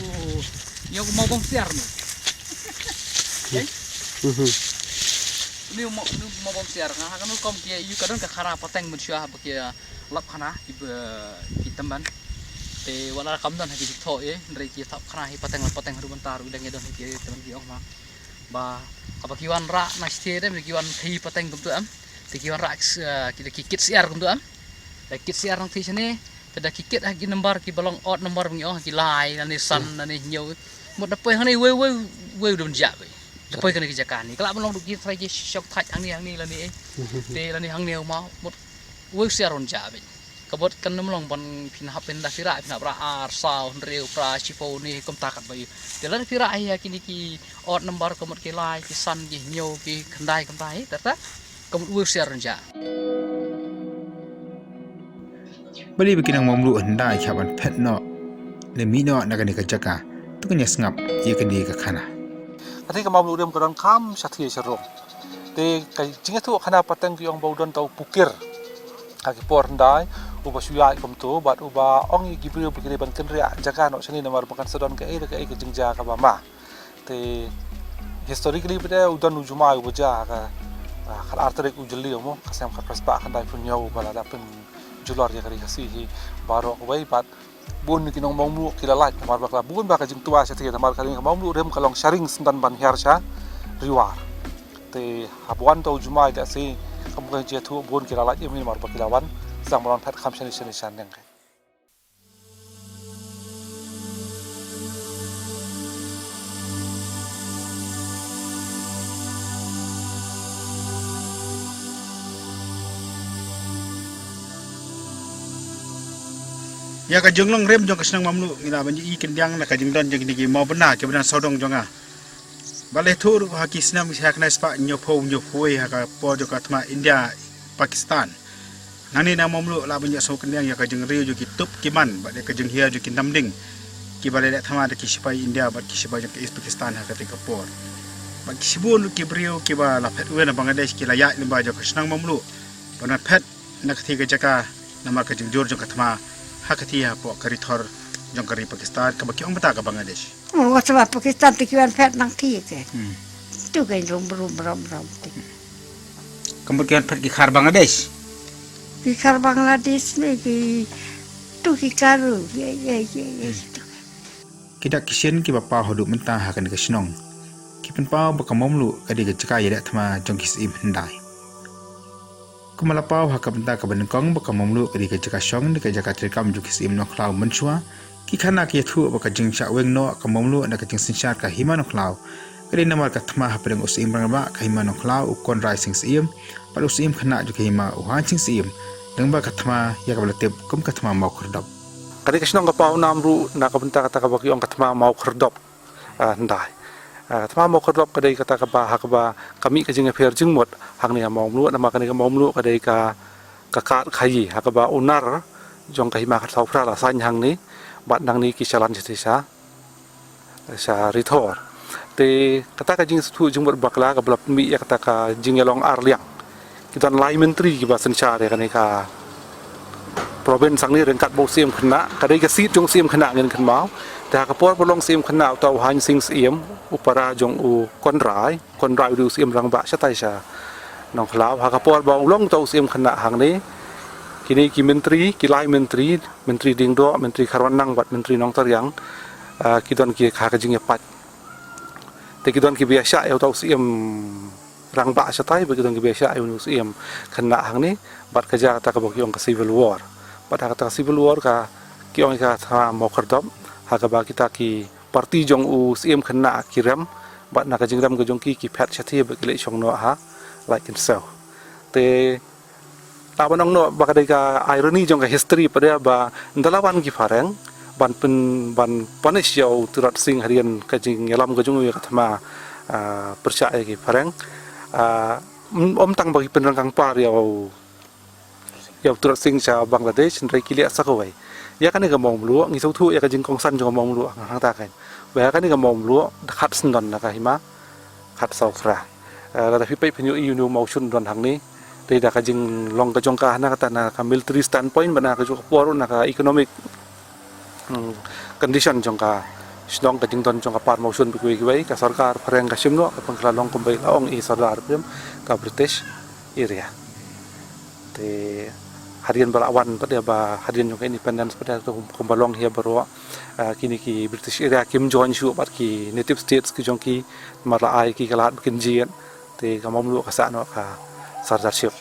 yang mau bang siar ni, ni mau bang siar, kan nu kom kia iu kadang kekara pateng mensyah bakia lap kana kita man, te wala kam dan haki jitho dari kia tap kana hi pateng haru bentar udang edon kia teman kia ma, ba apa kiwan ra nasti dem kiwan thi pateng kum tu am, te kiwan ra kita kikit siar kum tu am, kikit siar nang thi sini. Tada kikit hagi nomor ki balong odd nomor ngi hagi lai nani san nani nyau một đập hani we dum ja we đập kan ki jakan ni kala balong ki trai ki shok thaj ang ni la ni te la ni hang neu ma một we siaron ja we kabot kan nomlong bon pin hapen da fira pin bra ar sao reu pra chipo ni kom takat bayu te la fira ai ki ni ki odd nomor komot ki lai ki san ki nyau ki khandai kom tai tata komot we siaron ja Bali bikin ang mamlu hendai kaban pet no le mi no nagani ka jaka tu kan yasngap ye kan di ka khana ketika mamlu dem kadang kam sathi serong te kai jinga tu khana pateng ki ong baudon tau pukir kaki por hendai uba suya kom tu bat uba ong gi brio bigre ban ken ria jaka no sini namar bukan sedon ke jingja ka bama te historically beda udan ujuma uja ka khal arterik ujeli mo kasam khas ba khandai punyau bala da pen julor ya kari kasih baru awai bat bun ki nong mongmu kilalai kamar bakla bun baka jing tua sa tiga kamar kali mongmu rem kalong sharing sendan ban hiarsha riwar te habuan to jumai da si kamu je tu bun kilalai yemin mar bakilawan sang malon phat kham shani yang ya ka jonglong rem jong kasnang mamlu ngila banji i kendiang na ka jingdon jeng ni mau bena ke bena sodong jonga bale thur ha kisnam hak na spa nyopoi ha ka po jo ka thma India Pakistan ngani na mamlu la banji so kendiang ya ka jeng riu jo ki tup kiman ba ka jeng hia jo ki namding ki bale da thma da ki sipai India ba ki sipai jo ki Pakistan ha ka te ka por ba ki sibun ki brio ki ba la phet we na Bangladesh ki la ya ni ba jo kasnang mamlu bana phet na ka thi ka jaka nama ka jeng jor jo ka thma Hakatia po karitor jong kari Pakistan kabaki ong bata ka Bangladesh. Oh, sebab Pakistan tikiwan pet nang ti ke. Tu kan rom. Kemudian pergi khar Bangladesh. Di khar Bangladesh ni ki tu ki karu ye. Kita kisien ki bapa hodu mentah hakan ke senong. Ki pen pau bakamomlu kadi ke caka ya dak thama jong kisim hendai. Kumalapau hakapenta kabenengkong baka mamlu kadi kajaka syong di kajaka trikam jukis im no klau menchua ki khana ki thu baka jing cha weng no ka mamlu na ka jing sinchar ka hima no klau kadi namar ka thma hapreng us im rangba ka hima no klau u kon rising sim par us im khana ju ka hima u ha ching sim dengba ka thma ya ka belatep kum ka thma mau khurdap kadi kasnong ka pau namru na kabenta kata ka baki ong ka thma mau khurdap ndai thma mau khurdap kadai kata ka ba hakba kami ka jing affair jing mot hang ni mau mlu na ma kani ka mau mlu kadai ka ka khayi hakba unar jong ka hima ka thau phra la san hang ni bat nang ni ki chalan sa rithor te kata ka jing thu jing mot bakla ka blap mi ya kata ka jing yalong arliang kitan lai menteri ki ba sancha re kani ka province sang ni rengkat bo sim khna kadai ka sit jong sim khna ngin khan mau ta ka por bolong sim khna tau han sing sim upara jong u kon rai du sim rang ba cha tai sa nong khlau ha ka por ba long tau sim khna hang ni kini ki menteri ki lai menteri ding do menteri kharwan nang bat menteri nong tar yang kidon ki kha ka jing pat te kidon ki biasa ya tau sim rang ba cha tai ba kidon ki biasa ya sim khna hang ni bat ka ja ta ka bok yong ka civil war bat ha ka civil war ka ki ong ka tha mo khardom ha ka ba kita ki parti jong u sim khna ki ram bat na ka jing ram ka jong ki phat cha thi ba ki le chong no ha like himself te ta banong no ba ka dai ka irony jong ka history pada ba ndalawan ki fareng ban punish yau turat sing harian ka jing yalam ka jong ka thma percaya ki fareng om tang bagi penerangkang par yau turat sing cha Bangladesh ndrai kilia sakawai ya kan ga mong lu ngi thu ya ka jing kong san jong mong lu hang ta kan ba kan ga mong lu khat sndon na ka hima khat sau fra la da pi penyu yu mau chun don hang ni te da ka jing long ka jong ka na ka na ka military standpoint bana ka ju por na ka economic condition jong ka shdong ka jing don jong ka par mau chun bi ki ka sarkar phareng ka simno ka pangkla long kumbai laong i sardar pem ka British area te harian balawan pada ba harian jong independence pada tu kumbalong hia baro kini ki British area kim join shu bat ki native states ki jong ki mara ai ki kalat bikin jian te ka mamlu ka sa no ka sardarship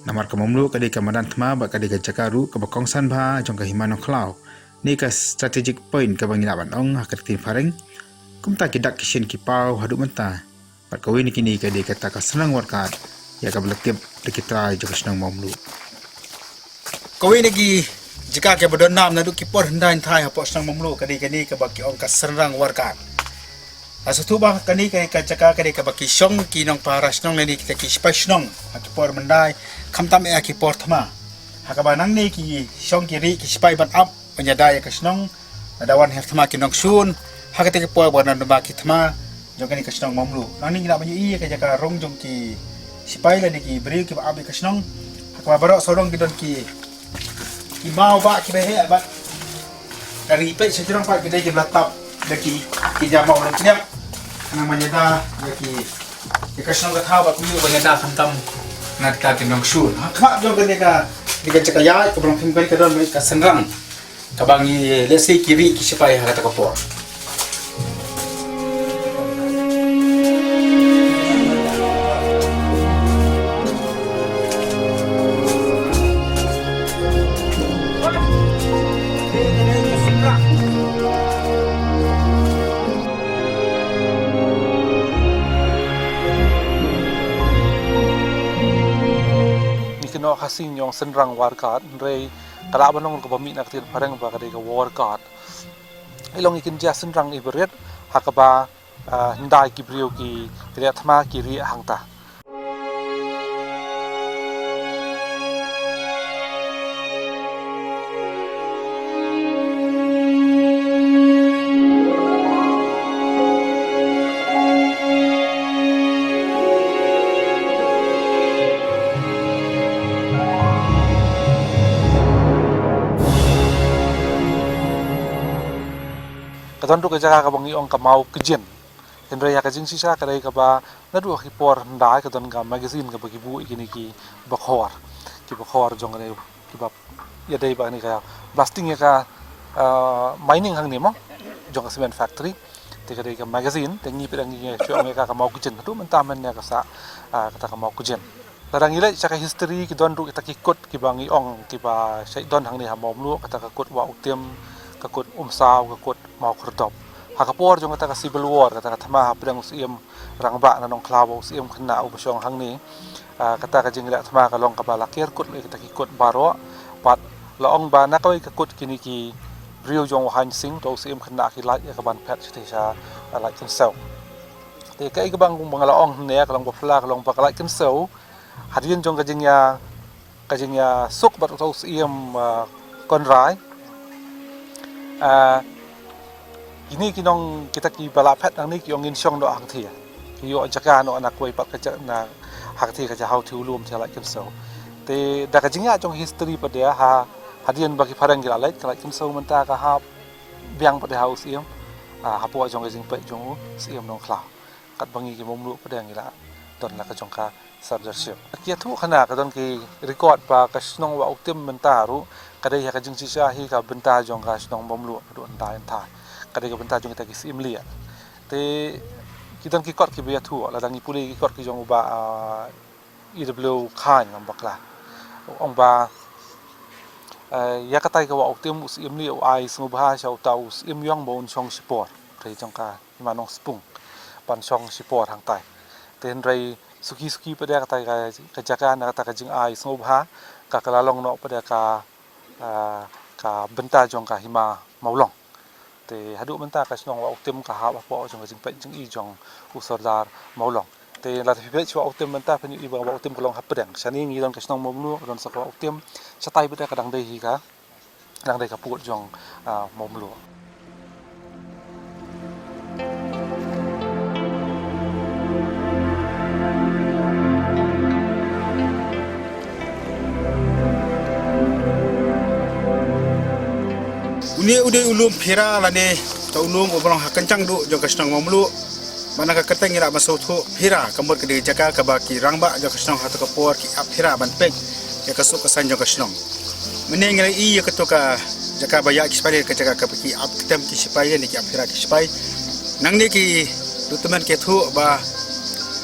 namar ka mamlu kadai ka madan thma ba kadai ka jakaru ka bakong san bha jong ka himano klau ni ka strategic point ka bangina ban ong hakat tin fareng kumta ki dak kishin ki pau hadu menta bat ka weni kini kadai ka ta ka senang warkat ya ka belatip dikitrai jong senang mamlu Kawin lagi jika ke berdonam nadu kipor hendain thai hapo senang mamlu kani ka baki ong ka serang warkat Asutu bah kani ka jaka kani ka baki syong ki nong paras nong leni kita ki spesnong kipor mendai kamtam e kipor thma hakabanang ni ki syong ki ri ki spai ban up penyadai ka senong dawan her thma ki nong sun hakate kipor banan ba ki thma jong kani ka senong mamlu nani ngina banyu i ka jaka rong jong ki spai leni ki bri ki ba abi ka senong hakaba barok sorong ki don ki mau ba ki behe ba dari pe sejurang pa ki dai ki latap daki ki jamau lang knya namanya da daki ki kasno ka thaw ba ku ba da khantam na ka tinong shun kha jo gane ka di ka chakaya ko bang phim ka don ka sanrang ka bangi lesi kiri ki sipai ha ta ka por no hasin yong senrang warkat rei kala banong ko bami nak tin pareng ba kadai ka warkat ilong ikin ja senrang ibret hakaba ndai ki brio ki kria thma ki ri hangta kadon ru ka jaga ka bangi ong ka mau kejin henre ya ka jing sisa ka dai ka ba na du ki por ndai ka don ka magazine ka bagi bu ikini ki bakhor jong ne ki ba ya dai ba ni ka blasting ya ka mining hang ni mo jong ka cement factory te ka dai ka magazine te ngi pedang ngi chong ka mau kejin tu mentam men ya ka sa ka ta ka mau kejin Larang ilai caka history ki don ru kita kikut ki bangi ong ki ba sai don hang ni ha mom lu kata ka kut wa utem ka kut saw ka kut mau kherdop ha ka por jong kata ka civil war kata ka thama ha pedang usiem rangba na nong klaw usiem khna u basong hang ni kata ka jing la thama ka long ka ba lakir kut le kita kikut baro pat la ong ba na ka kut kini ki riu jong han sing to usiem khna ki lai ka ban pet ti sa lai kin saw te ka i ka bang bang la ong ne ka long ba phla ka long ba ka lai kin saw hadirin jong kajingnya suk bat tau siem konrai ini kinong kita ki bala pet nang ni ki ongin syong do hak thia ki yo jaka no anak koi pat kaja na hak thia kaja how to lum thala kim so te da kajingnya jong history pada ha hadirin bagi parang gila lait kala kim so menta ka ha biang pada haus siem ha po jong kajing pe jong siem nong kla kat bangi ki mom lu pada gila don la ka jong ka sarjarship kia thu khana ka don ki record pa ka snong wa uktim mentaru kadai ha ka jing sisa hi ka benta jong ka snong bomlu do antai antai kadai ka benta jong ta ki sim lia te ki don ki kot ki bia thu la dang ki puli ki kot ki jong ba EW khan ngam bakla ong ba ya ka tai ka wa uktim sim lia ai smu ba chau tau sim yong bon chong support re jong ka manong spung pan chong support hang tai ten rai suki pada kata kejagaan kata kajing ai sngobha ka kalalong no pada ka benta jong ka hima maulong te hadu benta ka snong wa uktim ka ha po jong jing pe jing i jong usordar maulong te la te pe chwa uktim benta penyu i ba uktim kolong ha pedang sani ngi don ka snong momlu don sa uktim satai pada kadang dei hi ka kadang dei ka put jong momlu Uni udah ulum pira lane tau ulum obrong kencang du jong kasnong mamlu mana ka kerteng ira masau thu pira kamur ke jaka ka baki rangba jong kasnong hatu ka por ki ap pira ban pek ya kasuk kasan jong kasnong meneng ngai I ya katoka jaka baya ki spare ka jaka ka baki ap tem ki sipai ni ki ap pira ki sipai nang ni ki duteman ke thu ba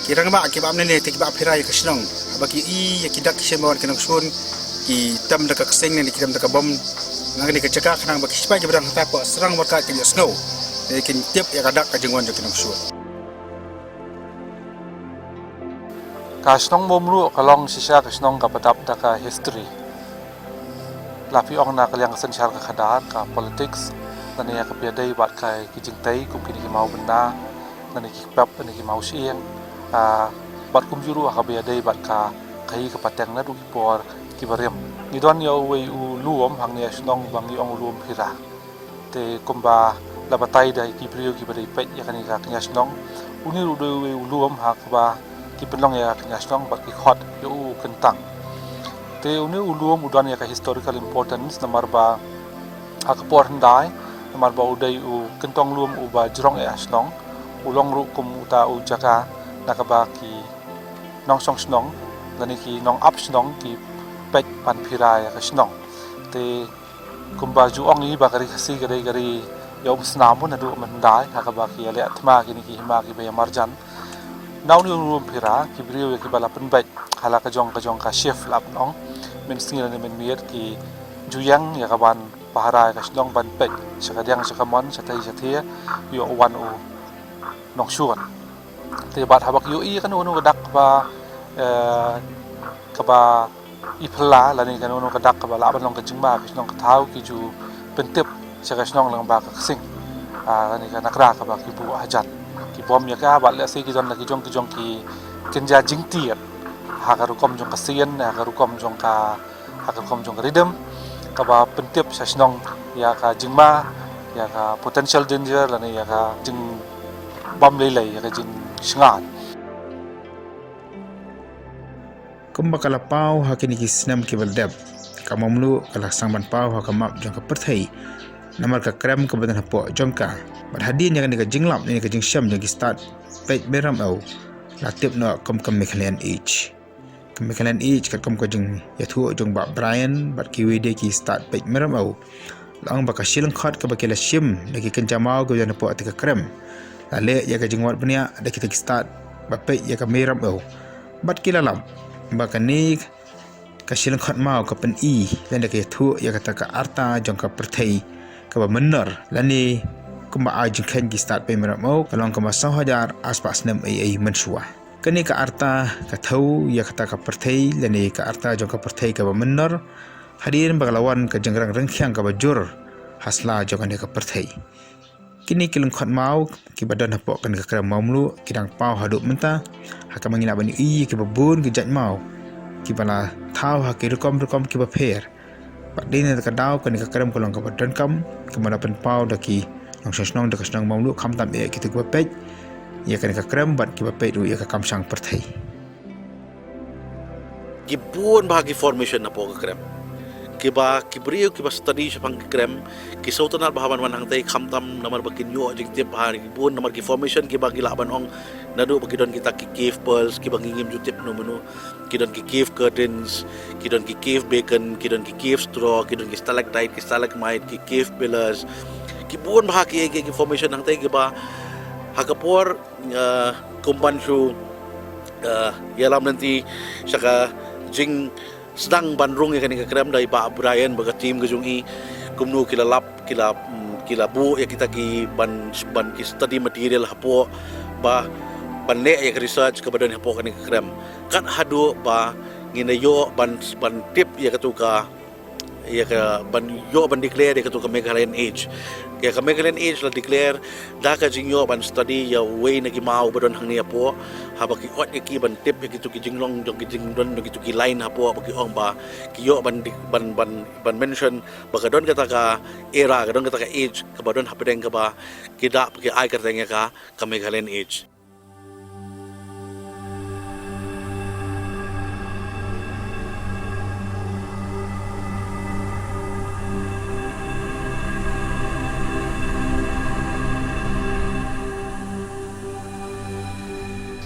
ki rangba ki ba amne te ki ba pira ya kasnong baki I ya ki dak semawar kenang sun ki tam da ka keseng ni ki tam da ka bom nang ni kecaka kanang bagi sipai ke bedang tapo serang berkat ke snow lekin tiap ya kadak ka jengwan jokin suat kasnong momru kalong sisa kasnong ka padap da ka history lapi ong na kalyang sensyar ka khadar ka politics nani ya ka piadai bat kai ki jingtai kum kini ki mau benda nani ki pap nani ki mau sieng bat kum juru ka piadai bat ka kai ka pateng na du ki por ki barem ni don yo we u luom hang ne snong bangi ong luom phira te komba la batai dai ki prio ki bari pe ya kani ka knya snong uni ru do we u luom ha ba ki penlong ya knya snong ba ki khot yo u kentang te uni u luom u don ya ka historical importance namar ba ha ka por ndai namar ba u dai u kentong luom u ba jrong ya snong u long ru kum uta u jaka nakaba ki nong song snong lani ki nong up snong ki pek pan pirai ka snong te kumba ju ong I ba kari khasi gari yo snam mun adu man dai ha ka ba ki ale athma ki ni ki hima ki be marjan naw ni rum pira ki brio ki bala pen bai hala ka jong ka chef lap nong men singa ni men miet ki juyang ya ka ban pahara ka snong ban pek sakadiang sakamon satai sathia yo wan u nong suan te bat habak yo I kan unu dak ba ka ba ipla lani kan unu kadak ka bala ban long ka jingma ki snong ka thau ki ju pentep sa snong lang ba ka sing lani ka nakra ka ba ki bu hajan ki bom ya ka ba le se ki jon la ki jong ki kenja jingti ha ka rukom jong ka sien ha ka rukom jong ka rhythm ka ba pentep sa snong ya ka jingma ya ka potential danger lani ya ka jing bom lei ya ka jing sngan Kumba kala pau hakini ki snam ki baldab kamamlu kala sangban pau hakamap jong ka perthai namar ka krem ka badan hapo jongka bad hadin yang ni ka jinglam ni ka jingsham jong ki start pet beram au latip no kom mekalian age ka kom ka jing yathu jong ba Brian bad ki wede ki start pet meram au lang ba ka shilang khat ka ba kela shim lagi kenjamau ka jong hapo atika krem ale ya ka jingwat bania da kita ki start ba pet ya ka meram au bad kilalam bakani kasilang khot mau ka pen I dan ke thu ya kata ka arta jong ka perthei ka ba menor lani kuma ajung khen ki start pe mera mau kalong ka masang hajar aspas nam ai mensua kani ka arta ka thau ya kata ka perthei lani ka arta jong ka perthei ka ba menor hadirin bagalawan ka jengrang rengkhyang ka ba jur hasla jong ka perthei kini kilung khot mau ki badan hapok kan ka kram mamlu kidang pau haduk menta haka mangina bani I ki babun ki jat mau ki bala thau ha ki rekom ki ba pher pak din ka daw kan ka kram kolong ka badan kam ki mana pen pau da ki nong sosnong da kasnong mamlu kham tam e ki tu ba pej ya kan ka kram bat ki ba pej ru ya ka kam sang perthei ki buon bahagi formation na po ka krem kiba kibriyo kiba study sa pang krem ki sautanal bahawan wanang tay khamtam namar bakinyo jing tip hari bun namar ki formation kiba gilaban ong nadu bagidon kita ki cave pearls kiba ngingim ju tip no menu kidon ki cave curtains kidon ki cave bacon kidon ki cave straw kidon ki stalactite ki stalagmite ki cave pillars ki bun bahagi ki formation nang tay kiba hagapor kumpan su yalam nanti saka jing sedang bandrung ya kan krem dari Pak Brian baga tim ke jungi kumnu kila lap kila bu ya kita ki ban ki study material hapo ba ban le ya research ke badan hapo kan krem kan hadu ba nginayo ban tip ya katuka ya ka ban yo ban declare ya katuka Meghalaian Age ya ka Meghalaian Age la declare da ka jingyo ban study ya way na gimao badan hangni hapo habaki ot ki ban tip ki tu ki jinglong jong ki jingdon ki tu ki line hapo baki ong ba ki yo ban mention baka don kata ka era ka don kata ka age ka badon hapedeng ka ba kida ki ai ka tengya ka Meghalaian Age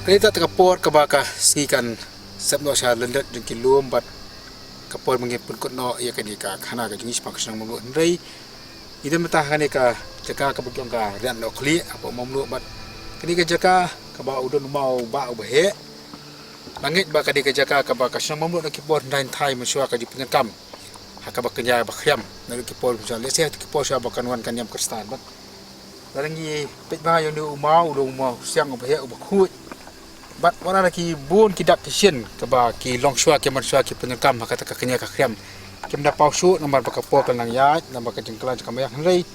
Kita terkapor ke baka sikan sebno sha lendet jeng kilum bat kapor mengepun kutno ia kani ka khana ka jing spak sang mamlu ndrei ide mata kani ka jaka ka bukyong ka rian no khli apa mamlu bat kani ka jaka ka ba udon mau ba ubahe langit ba kani ka jaka ka ba ka sang mamlu na kipor ndain thai masua ka ji penyekam haka ba kenya ba khriam na kipor sa le se kipor sa ba kanwan kan yam kristan bat larangi pet ba yo nu mau do mau siang ubahe ubakhu bat wala lagi bun kidak kisien kaba ki longsua ki mansua ki penyekam kata kakenya kakriam kim da pausu nomor bakapo kan nang ya nomor ka jengklan ka mayang rei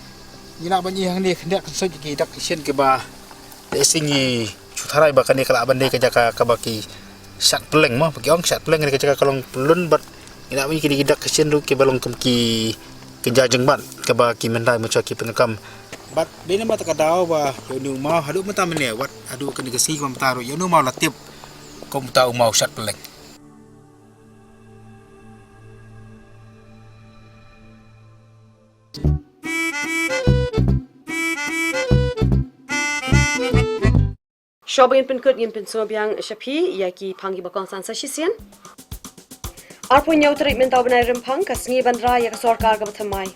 ina banyi hang ni hendak kan ki dak kisien kaba lesingi chutharai bakani kala bande ka jaka kaba ki sat peleng mo bagi ong sat peleng ka jaka kalong pelun bat ina banyi ki dak kisien lu ki balong ki jajeng bat kaba ki mendai mansua ki penyekam bat bina mata kadau ba yonu mau hadu mata mene wat adu kan dikasi kom taru yonu mau latip kom tau mau sat peleng Shopping penkut ngin pensobiang shapi yaki pangi bakong san sasisian arpo nyau treatment tau benai rempang kasngi bandra yak sarkar ka bathamai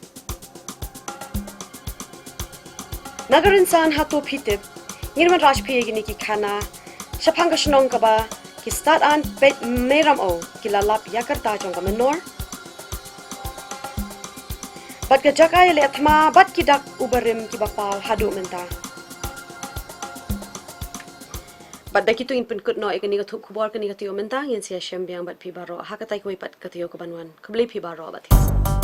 Nagar insan hatu pitip, ngirman rajpiye gini ki khana, shapang ka shnong ka ba, ki start an pet meram o, ki lalap yakar ta jong ka menor. Bat ka jaka yale athma, bat ki dak ubarim ki bapal hadu menta. Bat daki tu in penkut no ikani ka thup kubor kani ka tiyo menta, yin siya siyam biang bat pi baro, hakatai kuwi pat ka tiyo ka banwan, kabli pi baro batis.